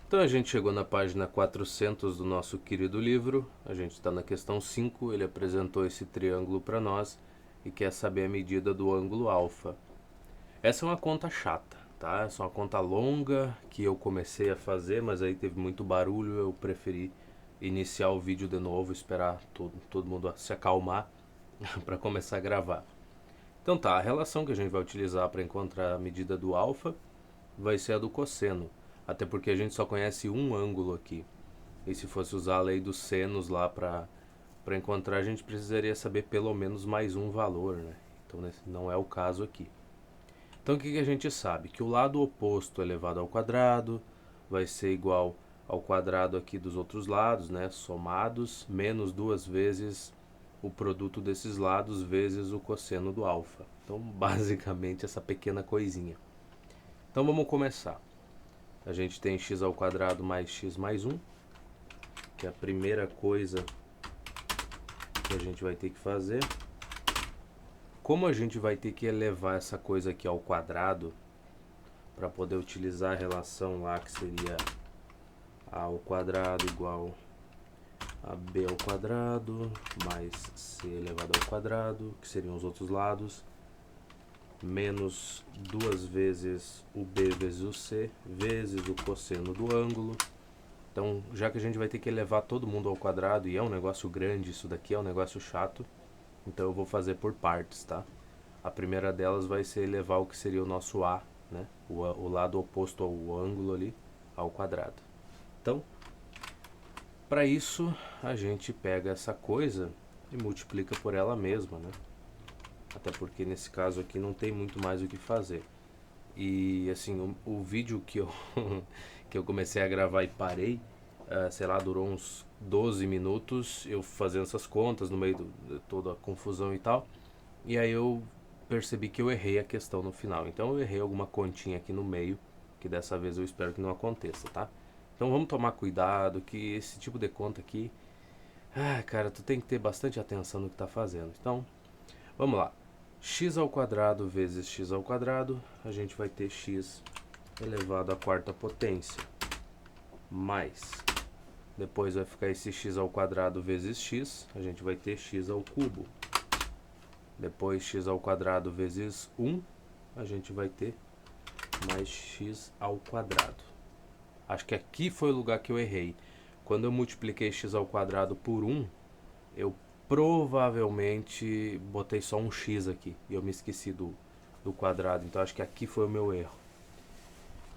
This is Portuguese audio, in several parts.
Então a gente chegou na página 400 do nosso querido livro, a gente está na questão 5, ele apresentou esse triângulo para nós e quer saber a medida do ângulo alfa. Essa é uma conta chata, tá? Essa é uma conta longa que eu comecei a fazer, mas aí teve muito barulho, eu preferi iniciar o vídeo de novo, esperar todo mundo se acalmar para começar a gravar. Então tá, a relação que a gente vai utilizar para encontrar a medida do alfa vai ser a do cosseno, até porque a gente só conhece um ângulo aqui. E se fosse usar a lei dos senos lá para encontrar, a gente precisaria saber pelo menos mais um valor, né? Então não é o caso aqui. Então o que a gente sabe? Que o lado oposto elevado ao quadrado vai ser igual ao quadrado aqui dos outros lados, né? Somados, menos duas vezes o produto desses lados vezes o cosseno do alfa. Então basicamente essa pequena coisinha. Então vamos começar. A gente tem x ao quadrado mais x mais 1, que é a primeira coisa que a gente vai ter que fazer. Como a gente vai ter que elevar essa coisa aqui ao quadrado, para poder utilizar a relação lá que seria a ao quadrado igual a b ao quadrado mais c elevado ao quadrado, que seriam os outros lados, menos duas vezes o b vezes o c, vezes o cosseno do ângulo. Então, já que a gente vai ter que elevar todo mundo ao quadrado, e é um negócio grande, isso daqui é um negócio chato, então eu vou fazer por partes, tá? A primeira delas vai ser elevar o que seria o nosso a, né? O lado oposto ao ângulo ali, ao quadrado. Então, para isso, a gente pega essa coisa e multiplica por ela mesma, né? Até porque nesse caso aqui não tem muito mais o que fazer. E assim, o vídeo que eu, que eu comecei a gravar e parei, sei lá, durou uns 12 minutos, eu fazendo essas contas no meio de toda a confusão e tal. E aí eu percebi que eu errei a questão no final. Então eu errei alguma continha aqui no meio, que dessa vez eu espero que não aconteça, tá? Então vamos tomar cuidado, que esse tipo de conta aqui, cara, tu tem que ter bastante atenção no que tá fazendo. Então, vamos lá. X ao quadrado vezes x ao quadrado, a gente vai ter x elevado à quarta potência, mais, depois vai ficar esse x ao quadrado vezes x, a gente vai ter x ao cubo. Depois x ao quadrado vezes 1, a gente vai ter mais x ao quadrado. Acho que aqui foi o lugar que eu errei. Quando eu multipliquei x ao quadrado por 1, eu provavelmente botei só um x aqui. E eu me esqueci do quadrado. Então acho que aqui foi o meu erro.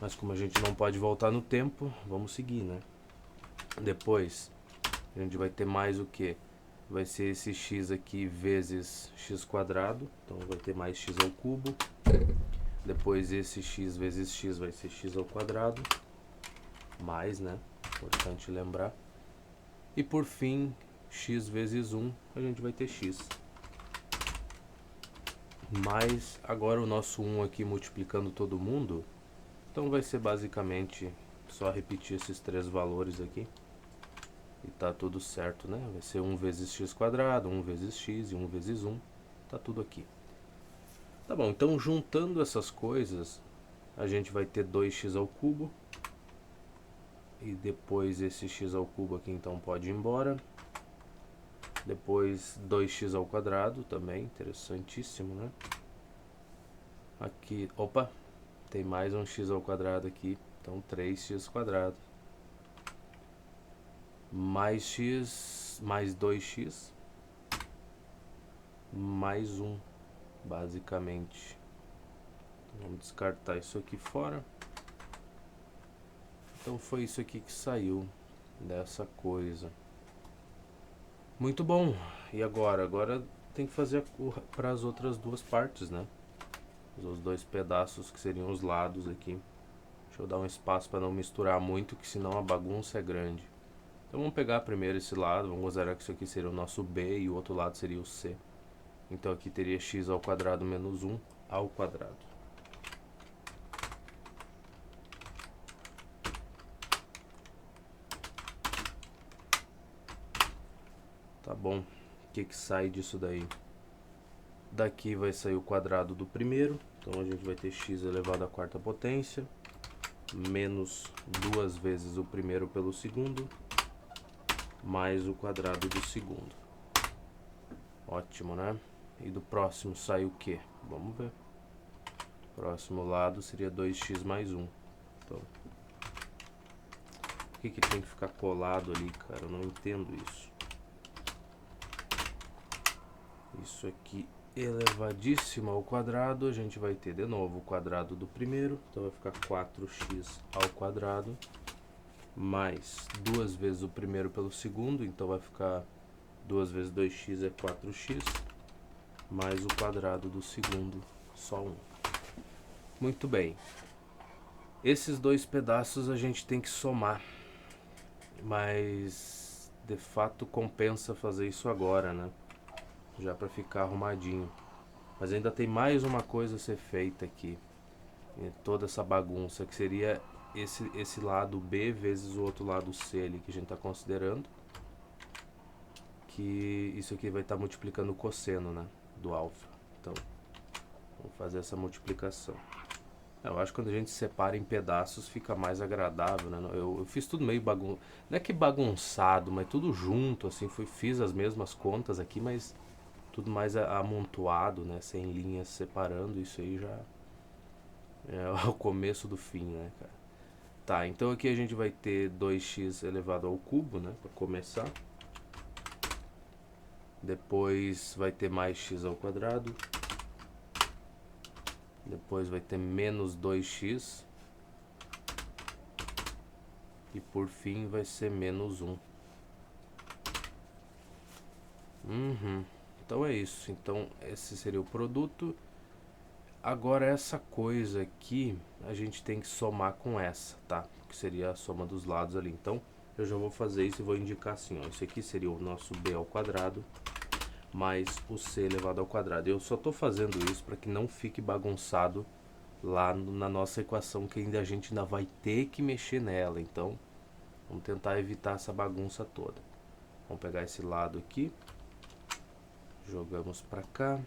Mas como a gente não pode voltar no tempo, vamos seguir, né? Depois, a gente vai ter mais o que? Vai ser esse x aqui vezes x quadrado. Então vai ter mais x ao cubo. Depois esse x vezes x vai ser x ao quadrado. Mais, né? Importante lembrar. E por fim, x vezes 1, a gente vai ter x. Mas agora o nosso 1 aqui multiplicando todo mundo, então vai ser basicamente só repetir esses três valores aqui. E tá tudo certo, né? Vai ser 1 vezes x quadrado, 1 vezes x e 1 vezes 1. Tá tudo aqui. Tá bom, então juntando essas coisas, a gente vai ter 2x ao cubo. E depois esse x ao cubo aqui então pode ir embora. Depois 2x ao quadrado também, interessantíssimo, né? Aqui, opa, tem mais um x ao quadrado aqui, então 3x quadrado. Mais x, mais 2x, mais 1, basicamente. Vamos descartar isso aqui fora. Então foi isso aqui que saiu dessa coisa. Muito bom. E agora? Agora tem que fazer para as outras duas partes, né? Os dois pedaços que seriam os lados aqui. Deixa eu dar um espaço para não misturar muito, que senão a bagunça é grande. Então vamos pegar primeiro esse lado, vamos considerar que isso aqui seria o nosso B e o outro lado seria o C. Então aqui teria x ao quadrado menos 1 ao quadrado. Tá bom, o que sai disso daí? Daqui vai sair o quadrado do primeiro, então a gente vai ter x elevado à quarta potência, menos 2 vezes o primeiro pelo segundo, mais o quadrado do segundo. Ótimo, né? E do próximo sai o quê? Vamos ver. Próximo lado seria 2x mais 1. Então, por que tem que ficar colado ali, cara? Eu não entendo isso. Isso aqui elevadíssimo ao quadrado, a gente vai ter de novo o quadrado do primeiro, então vai ficar 4x ao quadrado, mais 2 vezes o primeiro pelo segundo, então vai ficar 2 vezes 2x é 4x, mais o quadrado do segundo, só 1. Muito bem. Esses dois pedaços a gente tem que somar, mas de fato compensa fazer isso agora, né? Já para ficar arrumadinho. Mas ainda tem mais uma coisa a ser feita aqui, toda essa bagunça, que seria esse lado B vezes o outro lado C ali que a gente está considerando, que isso aqui vai estar multiplicando o cosseno, né, do alfa. Então, vamos fazer essa multiplicação. Eu acho que quando a gente separa em pedaços fica mais agradável, né? Eu fiz tudo meio bagunçado, não é que bagunçado, mas tudo junto, assim, fiz as mesmas contas aqui, mas tudo mais amontoado, né, sem linhas separando. Isso aí já é o começo do fim, né, cara? Tá, então aqui a gente vai ter 2x elevado ao cubo, né, para começar. Depois vai ter mais x ao quadrado. Depois vai ter menos 2x. E por fim vai ser menos 1. Então é isso. Então esse seria o produto. Agora essa coisa aqui a gente tem que somar com essa, tá? Que seria a soma dos lados ali. Então eu já vou fazer isso e vou indicar assim, ó. Isso aqui seria o nosso b ao quadrado mais o c elevado ao quadrado. Eu só estou fazendo isso para que não fique bagunçado lá na nossa equação, que ainda a gente ainda vai ter que mexer nela. Então vamos tentar evitar essa bagunça toda. Vamos pegar esse lado aqui, jogamos para cá,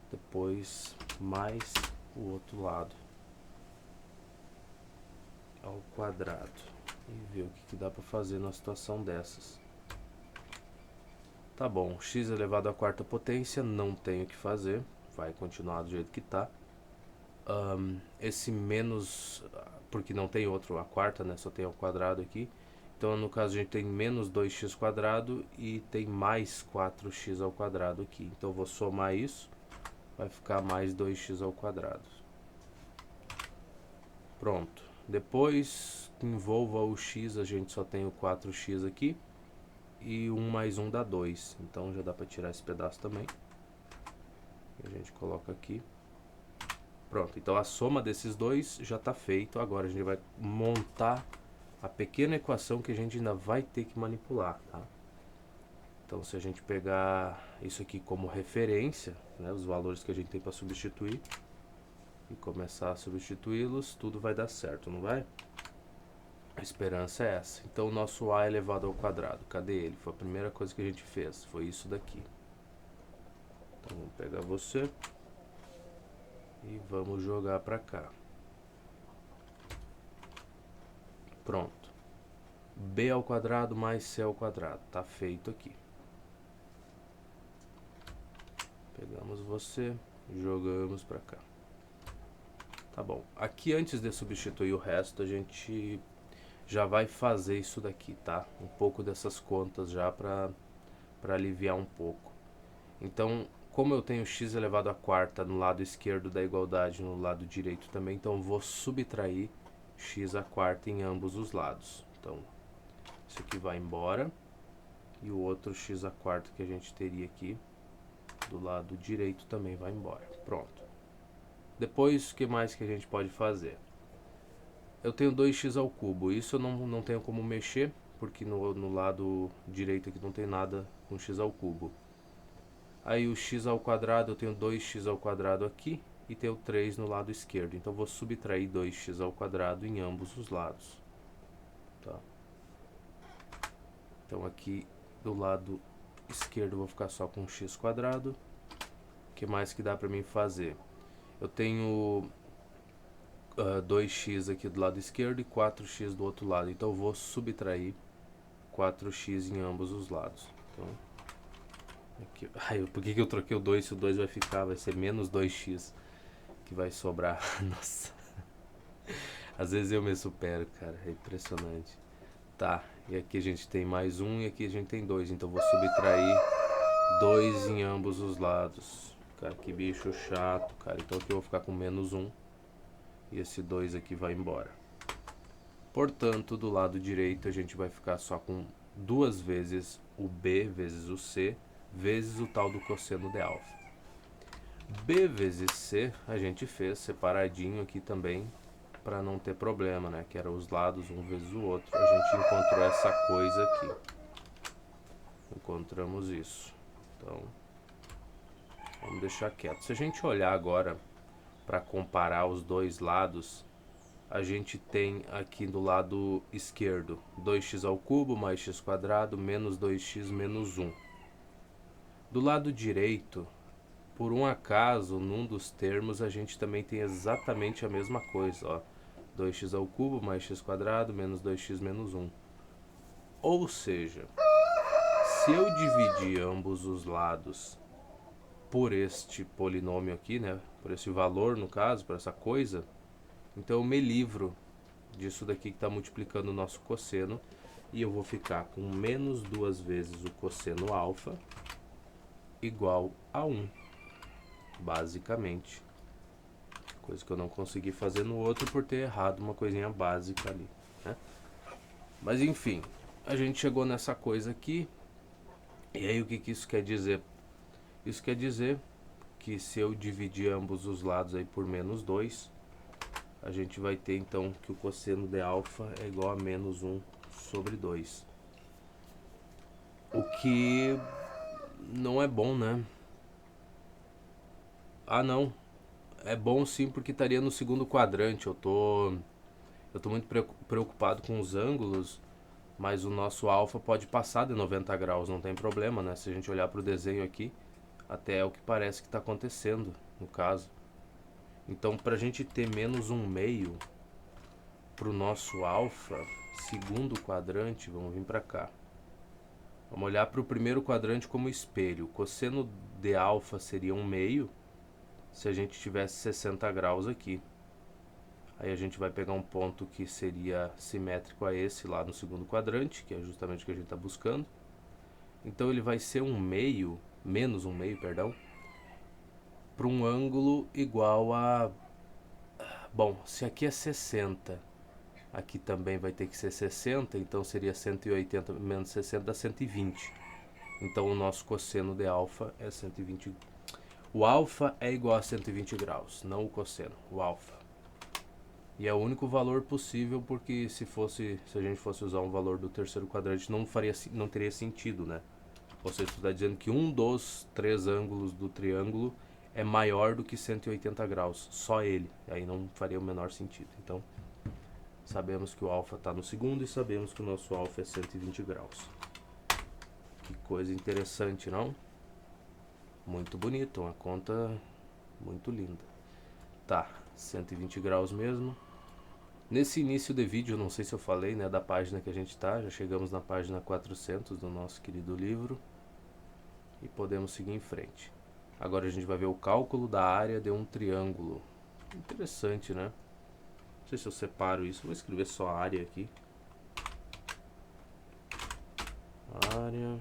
depois mais o outro lado ao quadrado, e ver o que dá para fazer numa situação dessas. Tá bom, x elevado à quarta potência, não tenho o que fazer, vai continuar do jeito que tá. Esse menos, porque não tem outro a quarta, né, só tem ao quadrado aqui. Então no caso a gente tem menos 2x quadrado e tem mais 4x ao quadrado aqui. Então eu vou somar isso, vai ficar mais 2x ao quadrado. Pronto. Depois que envolva o x, a gente só tem o 4x aqui. E 1 mais 1 dá 2. Então já dá para tirar esse pedaço também. E a gente coloca aqui. Pronto. Então a soma desses dois já está feito. Agora a gente vai montar a pequena equação que a gente ainda vai ter que manipular, tá? Então se a gente pegar isso aqui como referência, né, os valores que a gente tem para substituir, e começar a substituí-los, tudo vai dar certo, não vai? A esperança é essa. Então o nosso a elevado ao quadrado, cadê ele? Foi a primeira coisa que a gente fez, foi isso daqui. Então vamos pegar você e vamos jogar para cá. Pronto. B ao quadrado mais C ao quadrado, tá feito aqui. Pegamos você, jogamos para cá. Tá bom. Aqui antes de substituir o resto, a gente já vai fazer isso daqui, tá? Um pouco dessas contas já para aliviar um pouco. Então, como eu tenho x elevado à quarta no lado esquerdo da igualdade, no lado direito também, então eu vou subtrair x à quarta em ambos os lados. Então, isso aqui vai embora e o outro x à quarta que a gente teria aqui do lado direito também vai embora. Pronto. Depois, o que mais que a gente pode fazer? Eu tenho 2x ao cubo, isso eu não tenho como mexer, porque no lado direito aqui não tem nada com x ao cubo. Aí o x ao quadrado, eu tenho 2x ao quadrado aqui e tenho 3 no lado esquerdo. Então eu vou subtrair 2x ao quadrado em ambos os lados. Tá? Então aqui do lado esquerdo eu vou ficar só com x quadrado. O que mais que dá para mim fazer? Eu tenho 2x aqui do lado esquerdo e 4x do outro lado. Então eu vou subtrair 4x em ambos os lados. Então, aqui, por que eu troquei o 2 se o 2 vai ficar? Vai ser menos 2x que vai sobrar. Nossa. Às vezes eu me supero, cara. É impressionante. Tá, e aqui a gente tem mais 1 e aqui a gente tem 2. Então eu vou subtrair 2 em ambos os lados. Cara, que bicho chato, cara. Então aqui eu vou ficar com menos 1. E esse 2 aqui vai embora. Portanto, do lado direito a gente vai ficar só com 2 vezes o B vezes o C vezes o tal do cosseno de alfa. B vezes C a gente fez separadinho aqui também para não ter problema, né? Que era os lados um vezes o outro. A gente encontrou essa coisa aqui. Encontramos isso. Então, vamos deixar quieto. Se a gente olhar agora para comparar os dois lados, a gente tem aqui do lado esquerdo 2x ao cubo mais x quadrado menos 2x menos 1. Do lado direito, por um acaso, num dos termos a gente também tem exatamente a mesma coisa, ó. 2x ao cubo mais x quadrado menos 2x menos 1. Ou seja, se eu dividir ambos os lados por este polinômio aqui, né, por esse valor no caso, por essa coisa, então eu me livro disso daqui que está multiplicando o nosso cosseno e eu vou ficar com menos 2 vezes o cosseno alfa igual a 1, basicamente. Coisa que eu não consegui fazer no outro por ter errado uma coisinha básica ali, né? Mas enfim, a gente chegou nessa coisa aqui. E aí o que isso quer dizer? Isso quer dizer que se eu dividir ambos os lados aí por menos 2, a gente vai ter então que o cosseno de alfa é igual a menos 1 sobre 2. O que não é bom, né? Ah, não. É bom sim, porque estaria no segundo quadrante. Eu tô muito preocupado com os ângulos, mas o nosso alfa pode passar de 90 graus, não tem problema, né? Se a gente olhar para o desenho aqui, até é o que parece que está acontecendo, no caso. Então, para a gente ter menos 1/2 para o nosso alfa, segundo quadrante, vamos vir para cá. Vamos olhar para o primeiro quadrante como espelho. O cosseno de alfa seria 1/2 se a gente tivesse 60 graus aqui. Aí a gente vai pegar um ponto que seria simétrico a esse lá no segundo quadrante, que é justamente o que a gente está buscando. Então ele vai ser 1/2, menos 1/2, perdão, para um ângulo igual a... Bom, se aqui é 60, aqui também vai ter que ser 60, então seria 180 menos 60 dá 120. Então o nosso cosseno de alfa é 120. O alfa é igual a 120 graus, não o cosseno, o alfa. E é o único valor possível, porque se a gente fosse usar um valor do terceiro quadrante não teria sentido, né? Ou seja, tu está dizendo que um dos 3 ângulos do triângulo é maior do que 180 graus, só ele. Aí não faria o menor sentido. Então, sabemos que o alfa está no segundo e sabemos que o nosso alfa é 120 graus. Que coisa interessante, não? Muito bonito, uma conta muito linda. Tá, 120 graus mesmo. Nesse início de vídeo, não sei se eu falei, né, da página que a gente tá, já chegamos na página 400 do nosso querido livro e podemos seguir em frente. Agora a gente vai ver o cálculo da área de um triângulo. Interessante, né? Não sei se eu separo isso, vou escrever só a área aqui. Área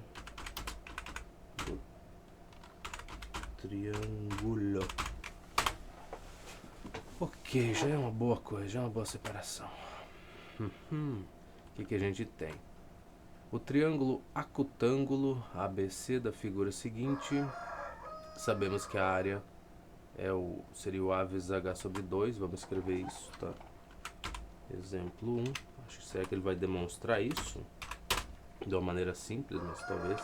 do triângulo. Ok, já é uma boa coisa, já é uma boa separação. O que a gente tem? O triângulo acutângulo ABC da figura seguinte. Sabemos que a área seria o A vezes H sobre 2. Vamos escrever isso, tá? Exemplo 1. Acho que será que ele vai demonstrar isso de uma maneira simples, mas talvez.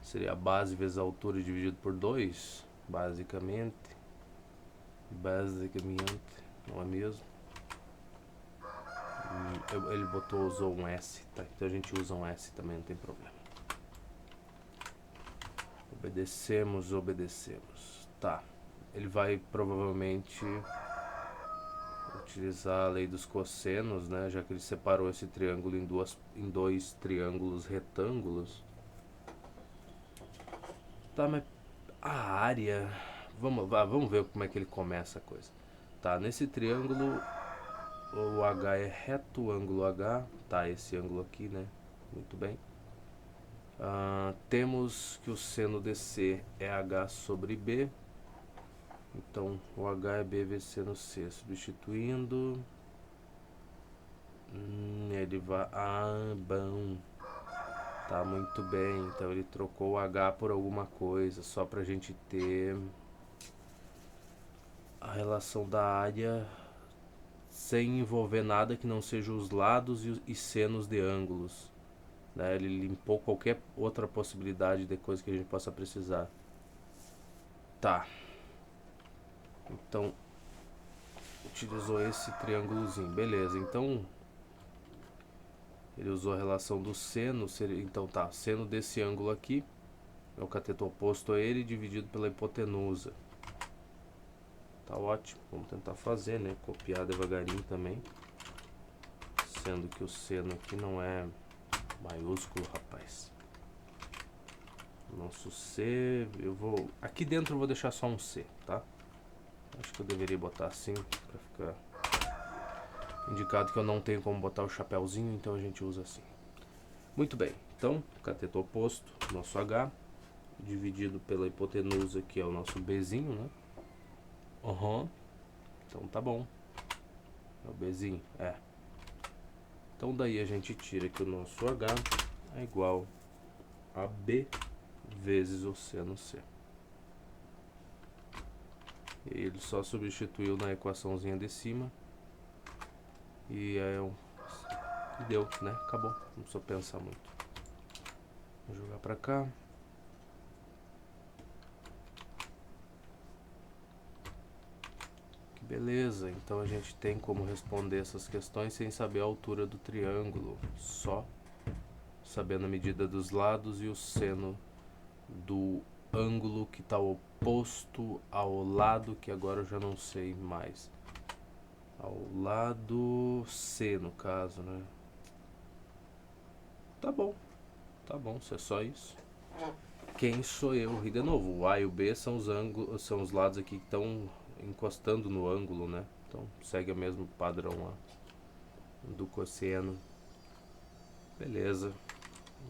Seria a base vezes a altura dividido por 2, basicamente. Não é mesmo? Ele usou um S, tá? Então a gente usa um S também, não tem problema. Obedecemos. Tá. Ele vai provavelmente utilizar a lei dos cossenos, né? Já que ele separou esse triângulo em dois triângulos retângulos. Tá, mas a área... Vamos ver como é que ele começa a coisa. Tá, nesse triângulo o H é reto, o ângulo H. Tá, esse ângulo aqui, né? Muito bem. Temos que o seno DC é H sobre B. Então o H é B vezes seno C. Substituindo, ele vai... bom. Tá, muito bem. Então ele trocou o H por alguma coisa, só pra gente ter a relação da área sem envolver nada que não seja os lados e senos de ângulos, né? Ele limpou qualquer outra possibilidade de coisa que a gente possa precisar. Tá. Então, utilizou esse triângulozinho. Beleza, então... ele usou a relação do seno. Então tá, seno desse ângulo aqui é o cateto oposto a ele dividido pela hipotenusa. Tá ótimo, vamos tentar fazer, né? Copiar devagarinho também. Sendo que o seno aqui não é maiúsculo, rapaz. Nosso C, eu vou... aqui dentro eu vou deixar só um C, tá? Acho que eu deveria botar assim, pra ficar indicado que eu não tenho como botar o chapéuzinho, então a gente usa assim. Muito bem, então, cateto oposto, nosso H, dividido pela hipotenusa, que é o nosso Bzinho, né? Então tá bom. É o Bzinho, é. Então daí a gente tira que o nosso H é igual a B vezes o seno C. E ele só substituiu na equaçãozinha de cima. E deu, né? Acabou. Não precisa pensar muito. Vou jogar pra cá. Que beleza. Então a gente tem como responder essas questões sem saber a altura do triângulo. Só sabendo a medida dos lados e o seno do ângulo que está oposto ao lado, que agora eu já não sei mais. Ao lado C, no caso, né? Tá bom, se é só isso. Quem sou eu? E de novo, o A e o B são os ângulos, são os lados aqui que estão encostando no ângulo, né? Então segue o mesmo padrão lá do cosseno. Beleza.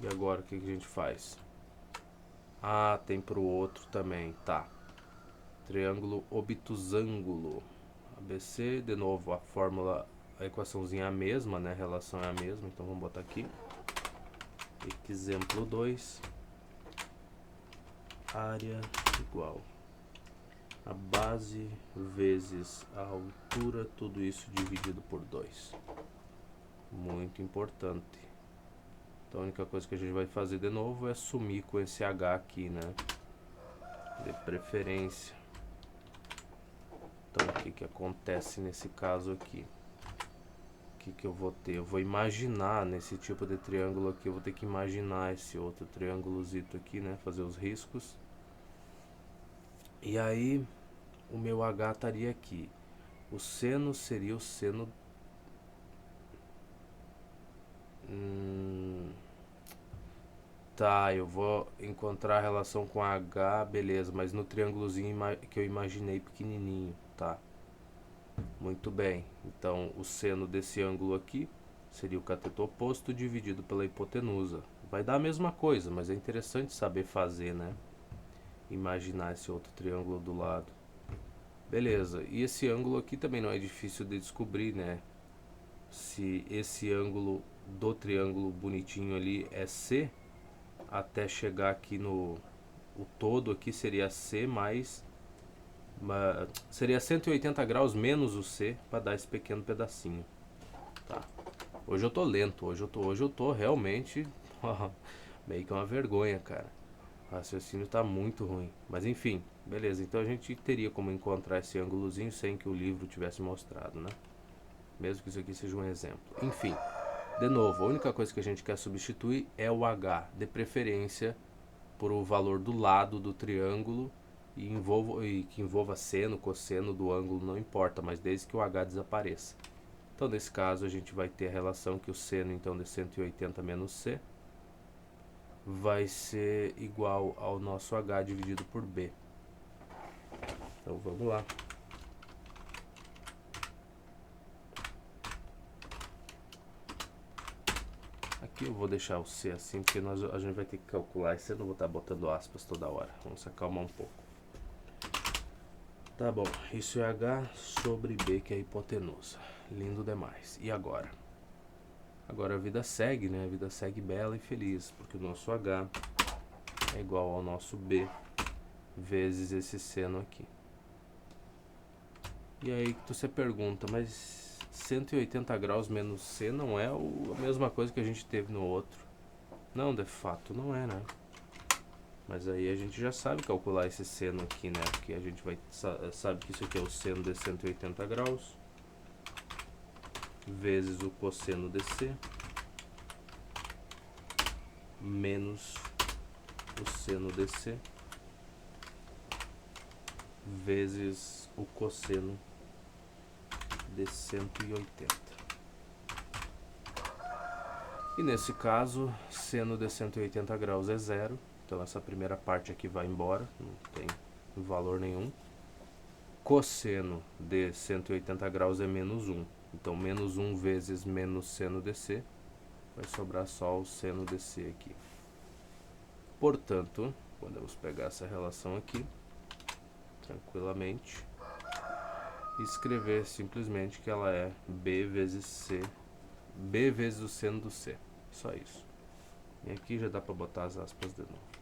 E agora o que a gente faz? Ah, tem pro outro também, tá. Triângulo obtusângulo. ABC, de novo, a fórmula, a equaçãozinha é a mesma, né? A relação é a mesma, então vamos botar aqui. Exemplo 2. Área igual a base vezes a altura, tudo isso dividido por 2. Muito importante. Então a única coisa que a gente vai fazer de novo é sumir com esse H aqui, né? De preferência. Então o que que acontece nesse caso aqui? O que que eu vou ter? Eu vou imaginar nesse tipo de triângulo aqui, eu vou ter que imaginar esse outro triângulozito aqui, né? Fazer os riscos. E aí o meu H estaria aqui. O seno seria o seno... Tá, eu vou encontrar a relação com H, beleza, mas no triângulozinho que eu imaginei pequenininho, tá? Muito bem, então o seno desse ângulo aqui seria o cateto oposto dividido pela hipotenusa. Vai dar a mesma coisa, mas é interessante saber fazer, né? Imaginar esse outro triângulo do lado. Beleza, e esse ângulo aqui também não é difícil de descobrir, né? Se esse ângulo do triângulo bonitinho ali é C, até chegar aqui no... o todo aqui seria C mais... seria 180 graus menos o C para dar esse pequeno pedacinho. Tá. Hoje eu tô lento, hoje eu tô realmente meio que uma vergonha, cara. O raciocínio tá muito ruim. Mas enfim, beleza. Então a gente teria como encontrar esse ângulozinho sem que o livro tivesse mostrado, né? Mesmo que isso aqui seja um exemplo. Enfim, de novo, a única coisa que a gente quer substituir é o H, de preferência por o valor do lado do triângulo e que envolva seno, cosseno do ângulo, não importa, mas desde que o h desapareça. Então, nesse caso, a gente vai ter a relação que o seno então de 180 menos c vai ser igual ao nosso h dividido por b. Então, vamos lá. Aqui eu vou deixar o c assim, porque a gente vai ter que calcular, e você não vou estar botando aspas toda hora. Vamos se acalmar um pouco. Tá bom, isso é h sobre b, que é a hipotenusa. Lindo demais. E agora? Agora a vida segue, né? A vida segue bela e feliz, porque o nosso h é igual ao nosso b vezes esse seno aqui. E aí que você pergunta, mas 180 graus menos c não é a mesma coisa que a gente teve no outro? Não, de fato não é, né? Mas aí a gente já sabe calcular esse seno aqui, né? Porque a gente sabe que isso aqui é o seno de 180 graus vezes o cosseno de c menos o seno de c vezes o cosseno de 180. E nesse caso, seno de 180 graus é zero. Então essa primeira parte aqui vai embora, não tem valor nenhum. Cosseno de 180 graus é menos 1. Então menos 1 vezes menos seno de c, vai sobrar só o seno de c aqui. Portanto, podemos pegar essa relação aqui, tranquilamente, e escrever simplesmente que ela é b vezes c, b vezes o seno do c. Só isso. E aqui já dá para botar as aspas de novo.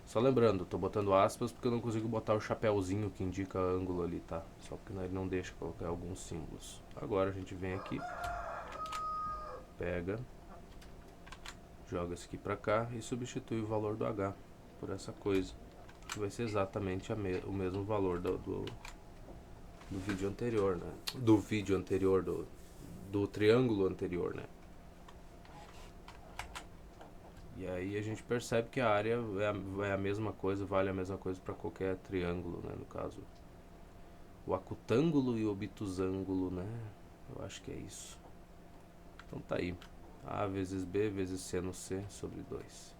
Só lembrando, tô botando aspas porque eu não consigo botar o chapéuzinho que indica ângulo ali, tá? Só porque ele não deixa colocar alguns símbolos. Agora a gente vem aqui, pega, joga isso aqui pra cá e substitui o valor do h por essa coisa, que vai ser exatamente o mesmo valor do vídeo anterior, né? Do vídeo anterior, do triângulo anterior, né? E aí a gente percebe que a área é a mesma coisa, vale a mesma coisa para qualquer triângulo, né? No caso, o acutângulo e o obtusângulo, né? Eu acho que é isso. Então tá aí. A vezes B vezes seno C sobre 2.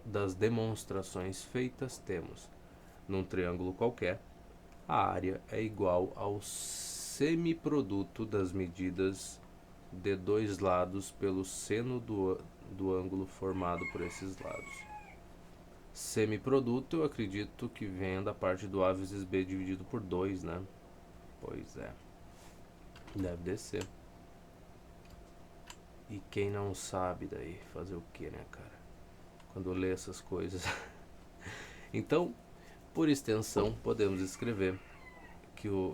Das demonstrações feitas, temos, num triângulo qualquer, a área é igual ao semiproduto das medidas de dois lados pelo seno do ângulo formado por esses lados. Semiproduto eu acredito que venha da parte do A vezes B dividido por 2, né? Pois é. Deve descer. E quem não sabe daí fazer o que, né, cara? Quando lê essas coisas. Então, por extensão, podemos escrever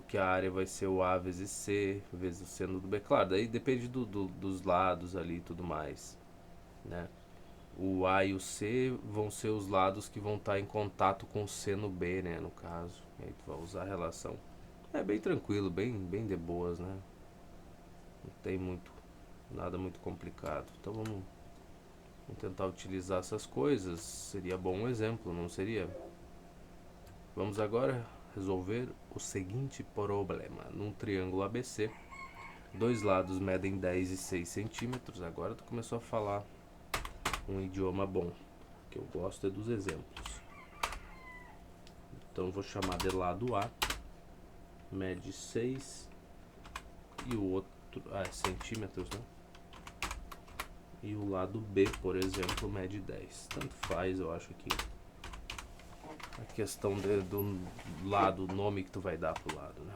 que a área vai ser o A vezes C vezes o seno do B. Claro, daí depende dos lados ali e tudo mais, né? O A e o C vão ser os lados que vão estar em contato com o seno B, né, no caso. E aí tu vai usar a relação. É bem tranquilo, bem de boas, né? Não tem nada muito complicado. Então vamos tentar utilizar essas coisas. Seria bom um exemplo, não seria? Vamos agora resolver o seguinte problema. Num triângulo ABC, dois lados medem 10 e 6 centímetros. Agora tu começou a falar um idioma bom, que eu gosto é dos exemplos. Então vou chamar de lado A, mede 6 e o outro centímetros, né? E o lado B, por exemplo, mede 10. Tanto faz, eu acho que a questão do lado, o nome que tu vai dar pro lado, né?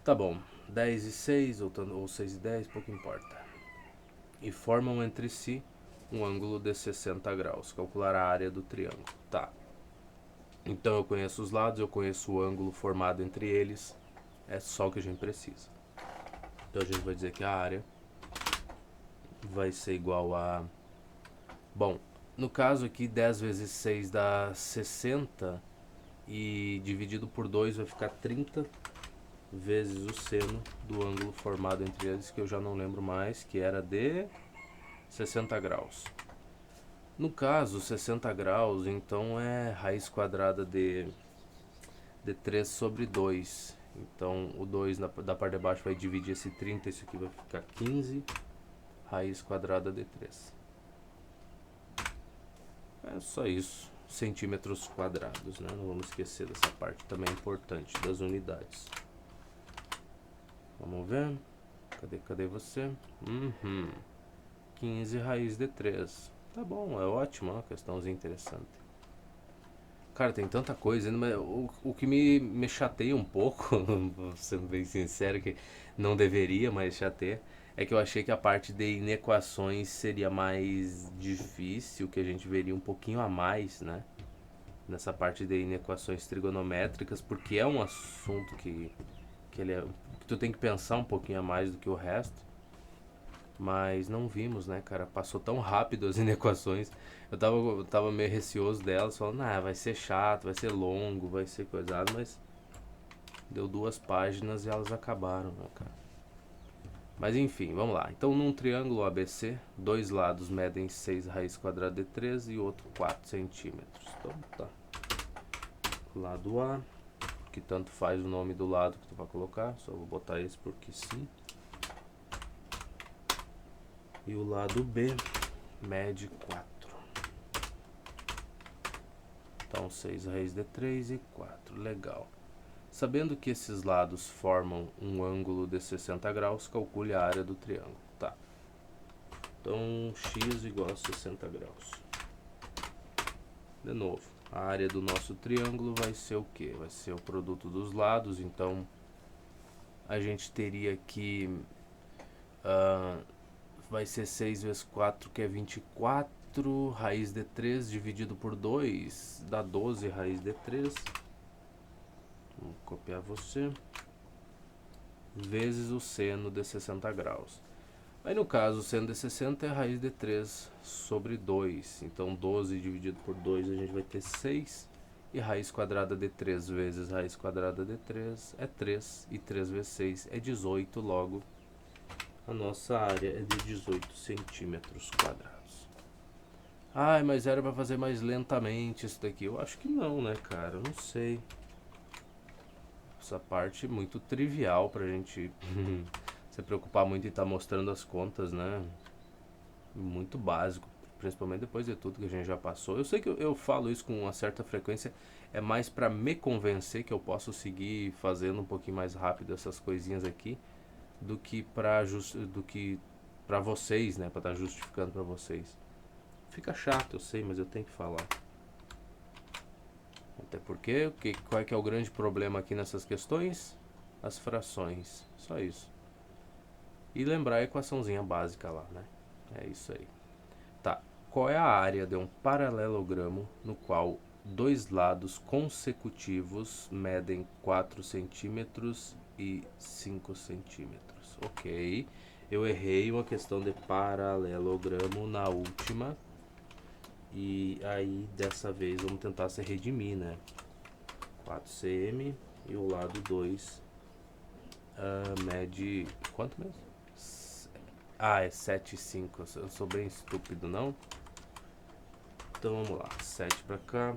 Tá bom, 10 e 6 ou 6 e 10, pouco importa. E formam entre si um ângulo de 60 graus. Calcular a área do triângulo. Tá. Então eu conheço os lados, eu conheço o ângulo formado entre eles. É só o que a gente precisa. Então a gente vai dizer que a área vai ser igual a... Bom, no caso aqui 10 vezes 6 dá 60 e dividido por 2 vai ficar 30 vezes o seno do ângulo formado entre eles, que eu já não lembro mais, que era de 60 graus. No caso, 60 graus, então é raiz quadrada de 3 sobre 2. Então, o 2 da parte de baixo vai dividir esse 30, isso aqui vai ficar 15, raiz quadrada de 3. É só isso, centímetros quadrados, né? Não vamos esquecer dessa parte também importante das unidades. Vamos ver? Cadê você? 15 raiz de 3. Tá bom, é ótimo, é uma questãozinha interessante. Cara, tem tanta coisa ainda, mas o que me chateia um pouco, sendo bem sincero, que não deveria, mas chateia, é que eu achei que a parte de inequações seria mais difícil, que a gente veria um pouquinho a mais, né? Nessa parte de inequações trigonométricas, porque é um assunto que que tu tem que pensar um pouquinho a mais do que o resto. Mas não vimos, né, cara? Passou tão rápido as inequações. Eu tava meio receoso delas, falando, vai ser chato, vai ser longo, vai ser coisado, mas deu 2 páginas e elas acabaram, né, cara? Mas enfim, vamos lá. Então, num triângulo ABC, 2 lados medem 6 raiz quadrada de 3 e o outro 4 centímetros. Então, tá. Lado A, que tanto faz o nome do lado que tu vai colocar, só vou botar esse porque sim. E o lado B mede 4. Então 6 raiz de 3 e 4. Legal. Sabendo que esses lados formam um ângulo de 60 graus, calcule a área do triângulo. Tá. Então x igual a 60 graus. De novo, a área do nosso triângulo vai ser o quê? Vai ser o produto dos lados. Então a gente teria que... vai ser 6 vezes 4, que é 24, raiz de 3 dividido por 2, dá 12 raiz de 3. Vamos copiar você. Vezes o seno de 60 graus. Aí no caso, o seno de 60 é raiz de 3 sobre 2. Então 12 dividido por 2 a gente vai ter 6. E raiz quadrada de 3 vezes raiz quadrada de 3 é 3. E 3 vezes 6 é 18, logo a nossa área é de 18 centímetros quadrados. Ai, mas era para fazer mais lentamente isso daqui. Eu acho que não, né, cara? Eu não sei. Essa parte é muito trivial pra gente se preocupar muito em estar mostrando as contas, né? Muito básico, principalmente depois de tudo que a gente já passou. Eu sei que eu falo isso com uma certa frequência, é mais pra me convencer que eu posso seguir fazendo um pouquinho mais rápido essas coisinhas aqui, do que pra vocês, né? Pra estar justificando pra vocês. Fica chato, eu sei, mas eu tenho que falar. Até porque, qual é que é o grande problema aqui nessas questões? As frações, só isso. E lembrar a equaçãozinha básica lá, né? É isso aí. Tá, qual é a área de um paralelogramo no qual dois lados consecutivos medem 4 centímetros e 5 centímetros? Ok, eu errei uma questão de paralelogramo na última. E aí, dessa vez, vamos tentar se redimir, né? 4 cm e o lado 2 mede... quanto mesmo? É 7,5. Eu sou bem estúpido, não? Então, vamos lá. 7 pra cá,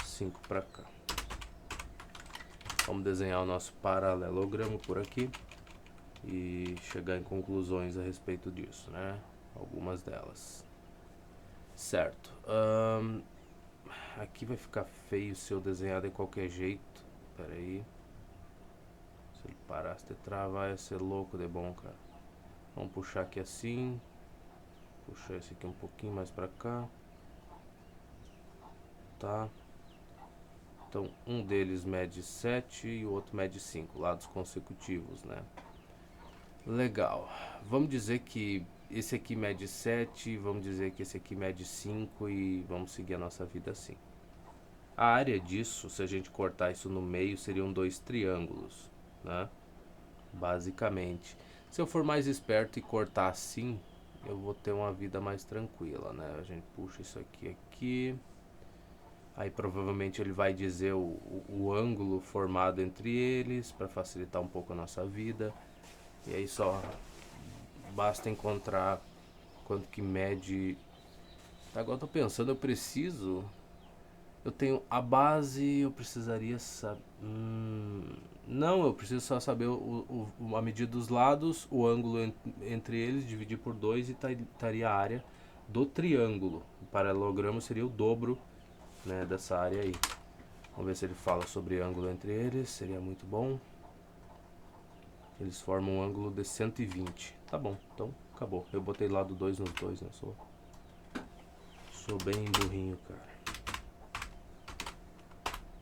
5 pra cá. Vamos desenhar o nosso paralelogramo por aqui e chegar em conclusões a respeito disso, né? Algumas delas. Certo. Aqui vai ficar feio se eu desenhar de qualquer jeito. Pera aí. Se ele parasse de travar, ia ser louco de bom, cara. Vamos puxar aqui assim. Puxar esse aqui um pouquinho mais pra cá. Tá. Então, um deles mede 7 e o outro mede 5. Lados consecutivos, né? Legal. Vamos dizer que esse aqui mede 7, vamos dizer que esse aqui mede 5 e vamos seguir a nossa vida assim. A área disso, se a gente cortar isso no meio, seriam 2 triângulos, né? Basicamente. Se eu for mais esperto e cortar assim, eu vou ter uma vida mais tranquila, né? A gente puxa isso aqui. Aí provavelmente ele vai dizer o ângulo formado entre eles para facilitar um pouco a nossa vida. E aí só basta encontrar quanto que mede. Agora eu tô pensando, eu tenho a base, eu precisaria saber. Não, eu preciso só saber a medida dos lados, o ângulo entre eles, dividir por 2 e estaria a área do triângulo. O paralelogramo seria o dobro, né, dessa área aí. Vamos ver se ele fala sobre ângulo entre eles, seria muito bom. Eles formam um ângulo de 120. Tá bom, então acabou. Eu botei lado 2 nos dois, né? Sou bem burrinho, cara.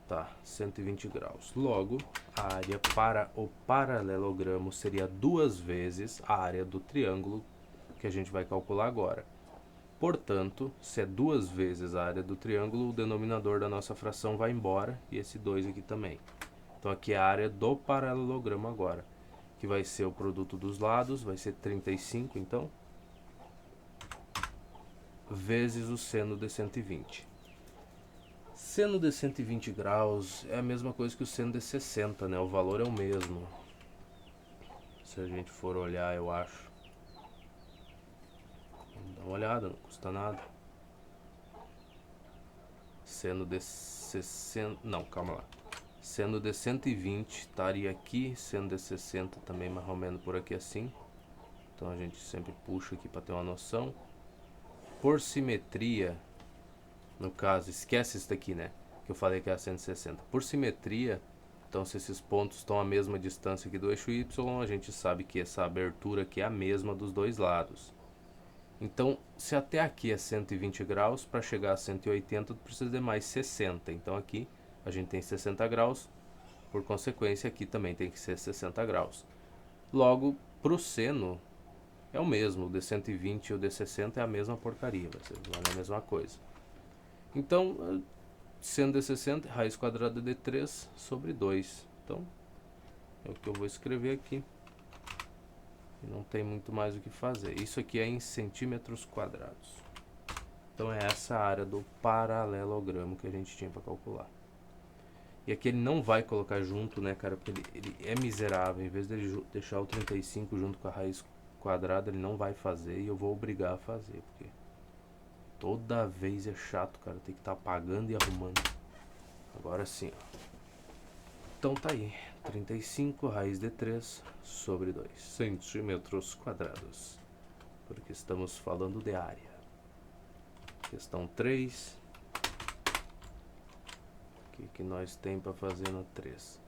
Tá, 120 graus. Logo, a área para o paralelogramo seria 2 vezes a área do triângulo que a gente vai calcular agora. Portanto, se é 2 vezes a área do triângulo, o denominador da nossa fração vai embora e esse 2 aqui também. Então aqui é a área do paralelogramo agora, que vai ser o produto dos lados, vai ser 35 então, vezes o seno de 120. Seno de 120 graus é a mesma coisa que o seno de 60, né? O valor é o mesmo. Se a gente for olhar, eu acho. Vamos dar uma olhada, não custa nada. Seno de 60... Não, calma lá. Seno de 120 estaria aqui. Seno de 60 também mais ou menos por aqui assim. Então a gente sempre puxa aqui para ter uma noção. Por simetria... No caso, esquece isso daqui, né? Que eu falei que era 160. Por simetria, então se esses pontos estão à mesma distância aqui do eixo Y, a gente sabe que essa abertura aqui é a mesma dos dois lados. Então, se até aqui é 120 graus, para chegar a 180 precisa de mais 60. Então aqui a gente tem 60 graus, por consequência aqui também tem que ser 60 graus. Logo, para o seno é o mesmo, o de 120 e o de 60 é a mesma porcaria, vai ser a mesma coisa. Então, seno de 60, raiz quadrada de 3 sobre 2. Então, é o que eu vou escrever aqui. E não tem muito mais o que fazer. Isso aqui é em centímetros quadrados. Então, é essa área do paralelogramo que a gente tinha para calcular. E aqui ele não vai colocar junto, né, cara? Porque ele é miserável. Em vez de ele deixar o 35 junto com a raiz quadrada, ele não vai fazer. E eu vou obrigar a fazer, porque... Toda vez é chato, cara. Tem que estar apagando e arrumando. Agora sim, ó. Então tá aí. 35 raiz de 3 sobre 2 centímetros quadrados. Porque estamos falando de área. Questão 3. O que nós tem para fazer no 3?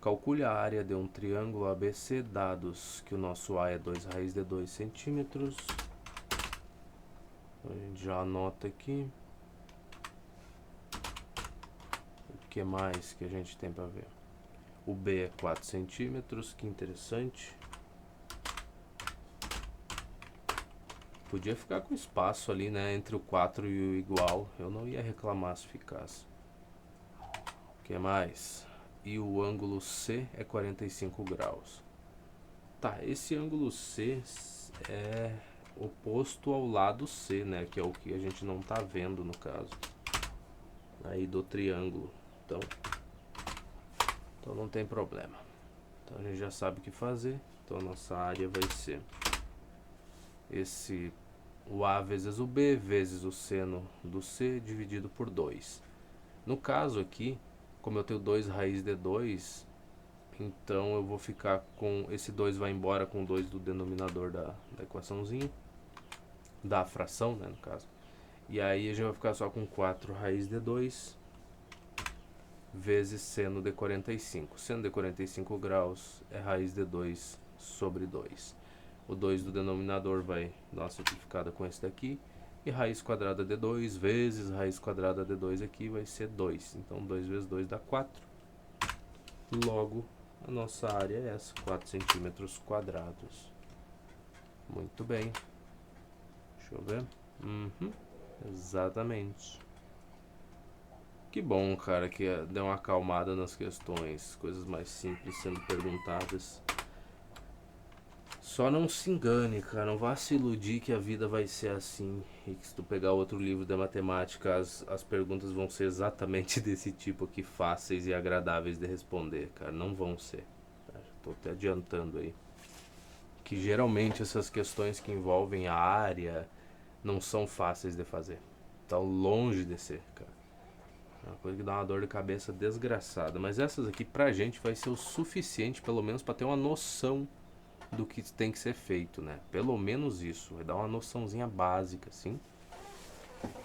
Calcule a área de um triângulo ABC, dados que o nosso A é 2 raiz de 2 centímetros. A gente já anota aqui. O que mais que a gente tem para ver? O B é 4 centímetros, que interessante. Podia ficar com espaço ali, né, entre o 4 e o igual. Eu não ia reclamar se ficasse. O que mais? E o ângulo C é 45 graus. Tá, esse ângulo C é oposto ao lado C, né, que é o que a gente não tá vendo no caso aí do triângulo. Então não tem problema. Então a gente já sabe o que fazer. Então a nossa área vai ser o A vezes o B vezes o seno do C dividido por 2. No caso aqui, como eu tenho 2 raiz de 2, então eu vou ficar com... Esse 2 vai embora com 2 do denominador da equaçãozinha. Da fração, né, no caso. E aí a gente vai ficar só com 4 raiz de 2 vezes seno de 45. Seno de 45 graus é raiz de 2 sobre 2. O 2 do denominador vai dar uma simplificada com esse daqui. E raiz quadrada de 2 vezes raiz quadrada de 2 aqui vai ser 2. Então 2 vezes 2 dá 4. Logo, a nossa área é essa, 4 centímetros quadrados. Muito bem. Deixa eu ver. Exatamente. Que bom, cara, que deu uma acalmada nas questões. Coisas mais simples sendo perguntadas. Só não se engane, cara. Não vá se iludir que a vida vai ser assim. E que se tu pegar outro livro da matemática, as perguntas vão ser exatamente desse tipo aqui, fáceis e agradáveis de responder, cara. Não vão ser. Tá? Já tô até adiantando aí. Que geralmente essas questões que envolvem a área não são fáceis de fazer. Tá longe de ser, cara. É uma coisa que dá uma dor de cabeça desgraçada. Mas essas aqui pra gente vai ser o suficiente, pelo menos, pra ter uma noção do que tem que ser feito, né? Pelo menos isso. Vai dar uma noçãozinha básica, assim.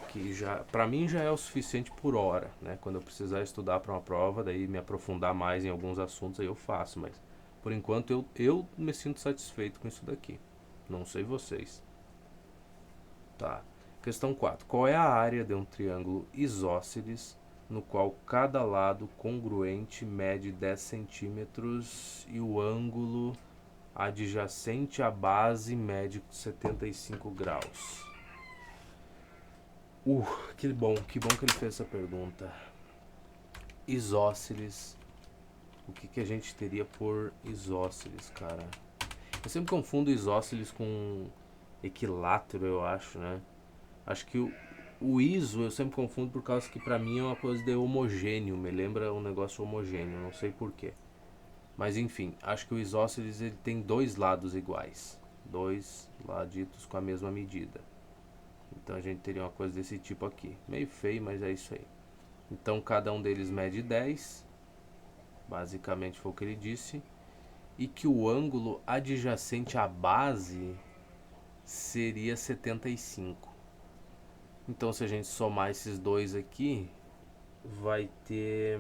Que já, pra mim já é o suficiente por hora, né? Quando eu precisar estudar pra uma prova, daí me aprofundar mais em alguns assuntos, aí eu faço. Mas, por enquanto, eu me sinto satisfeito com isso daqui. Não sei vocês. Tá. Questão 4. Qual é a área de um triângulo isósceles no qual cada lado congruente mede 10 centímetros e o ângulo adjacente à base mede 75 graus? Que bom que ele fez essa pergunta. Isósceles. O que a gente teria por isósceles, cara? Eu sempre confundo isósceles com equilátero, eu acho, né? Acho que o ISO eu sempre confundo por causa que pra mim é uma coisa de homogêneo, me lembra um negócio homogêneo, não sei porquê. Mas enfim, acho que o isósceles ele tem dois lados iguais, dois laditos com a mesma medida. Então a gente teria uma coisa desse tipo aqui, meio feio, mas é isso aí. Então cada um deles mede 10, basicamente foi o que ele disse, e que o ângulo adjacente à base seria 75. Então se a gente somar esses dois aqui, vai ter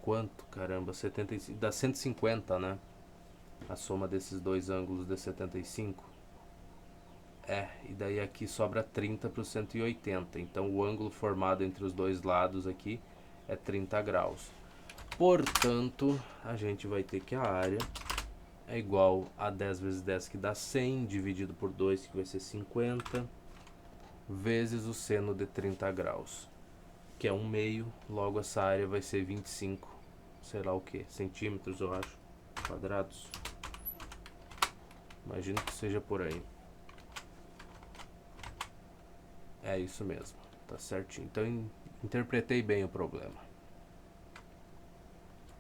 quanto, caramba? 75, dá 150, né? A soma desses dois ângulos de 75. E daí aqui sobra 30 para o 180. Então o ângulo formado entre os dois lados aqui é 30 graus. Portanto, a gente vai ter que a área é igual a 10 vezes 10, que dá 100, dividido por 2, que vai ser 50, vezes o seno de 30 graus, que é 1/2. Logo essa área vai ser 25, sei lá o que, centímetros, eu acho, quadrados. Imagino que seja por aí. É isso mesmo, tá certinho. Então interpretei bem o problema.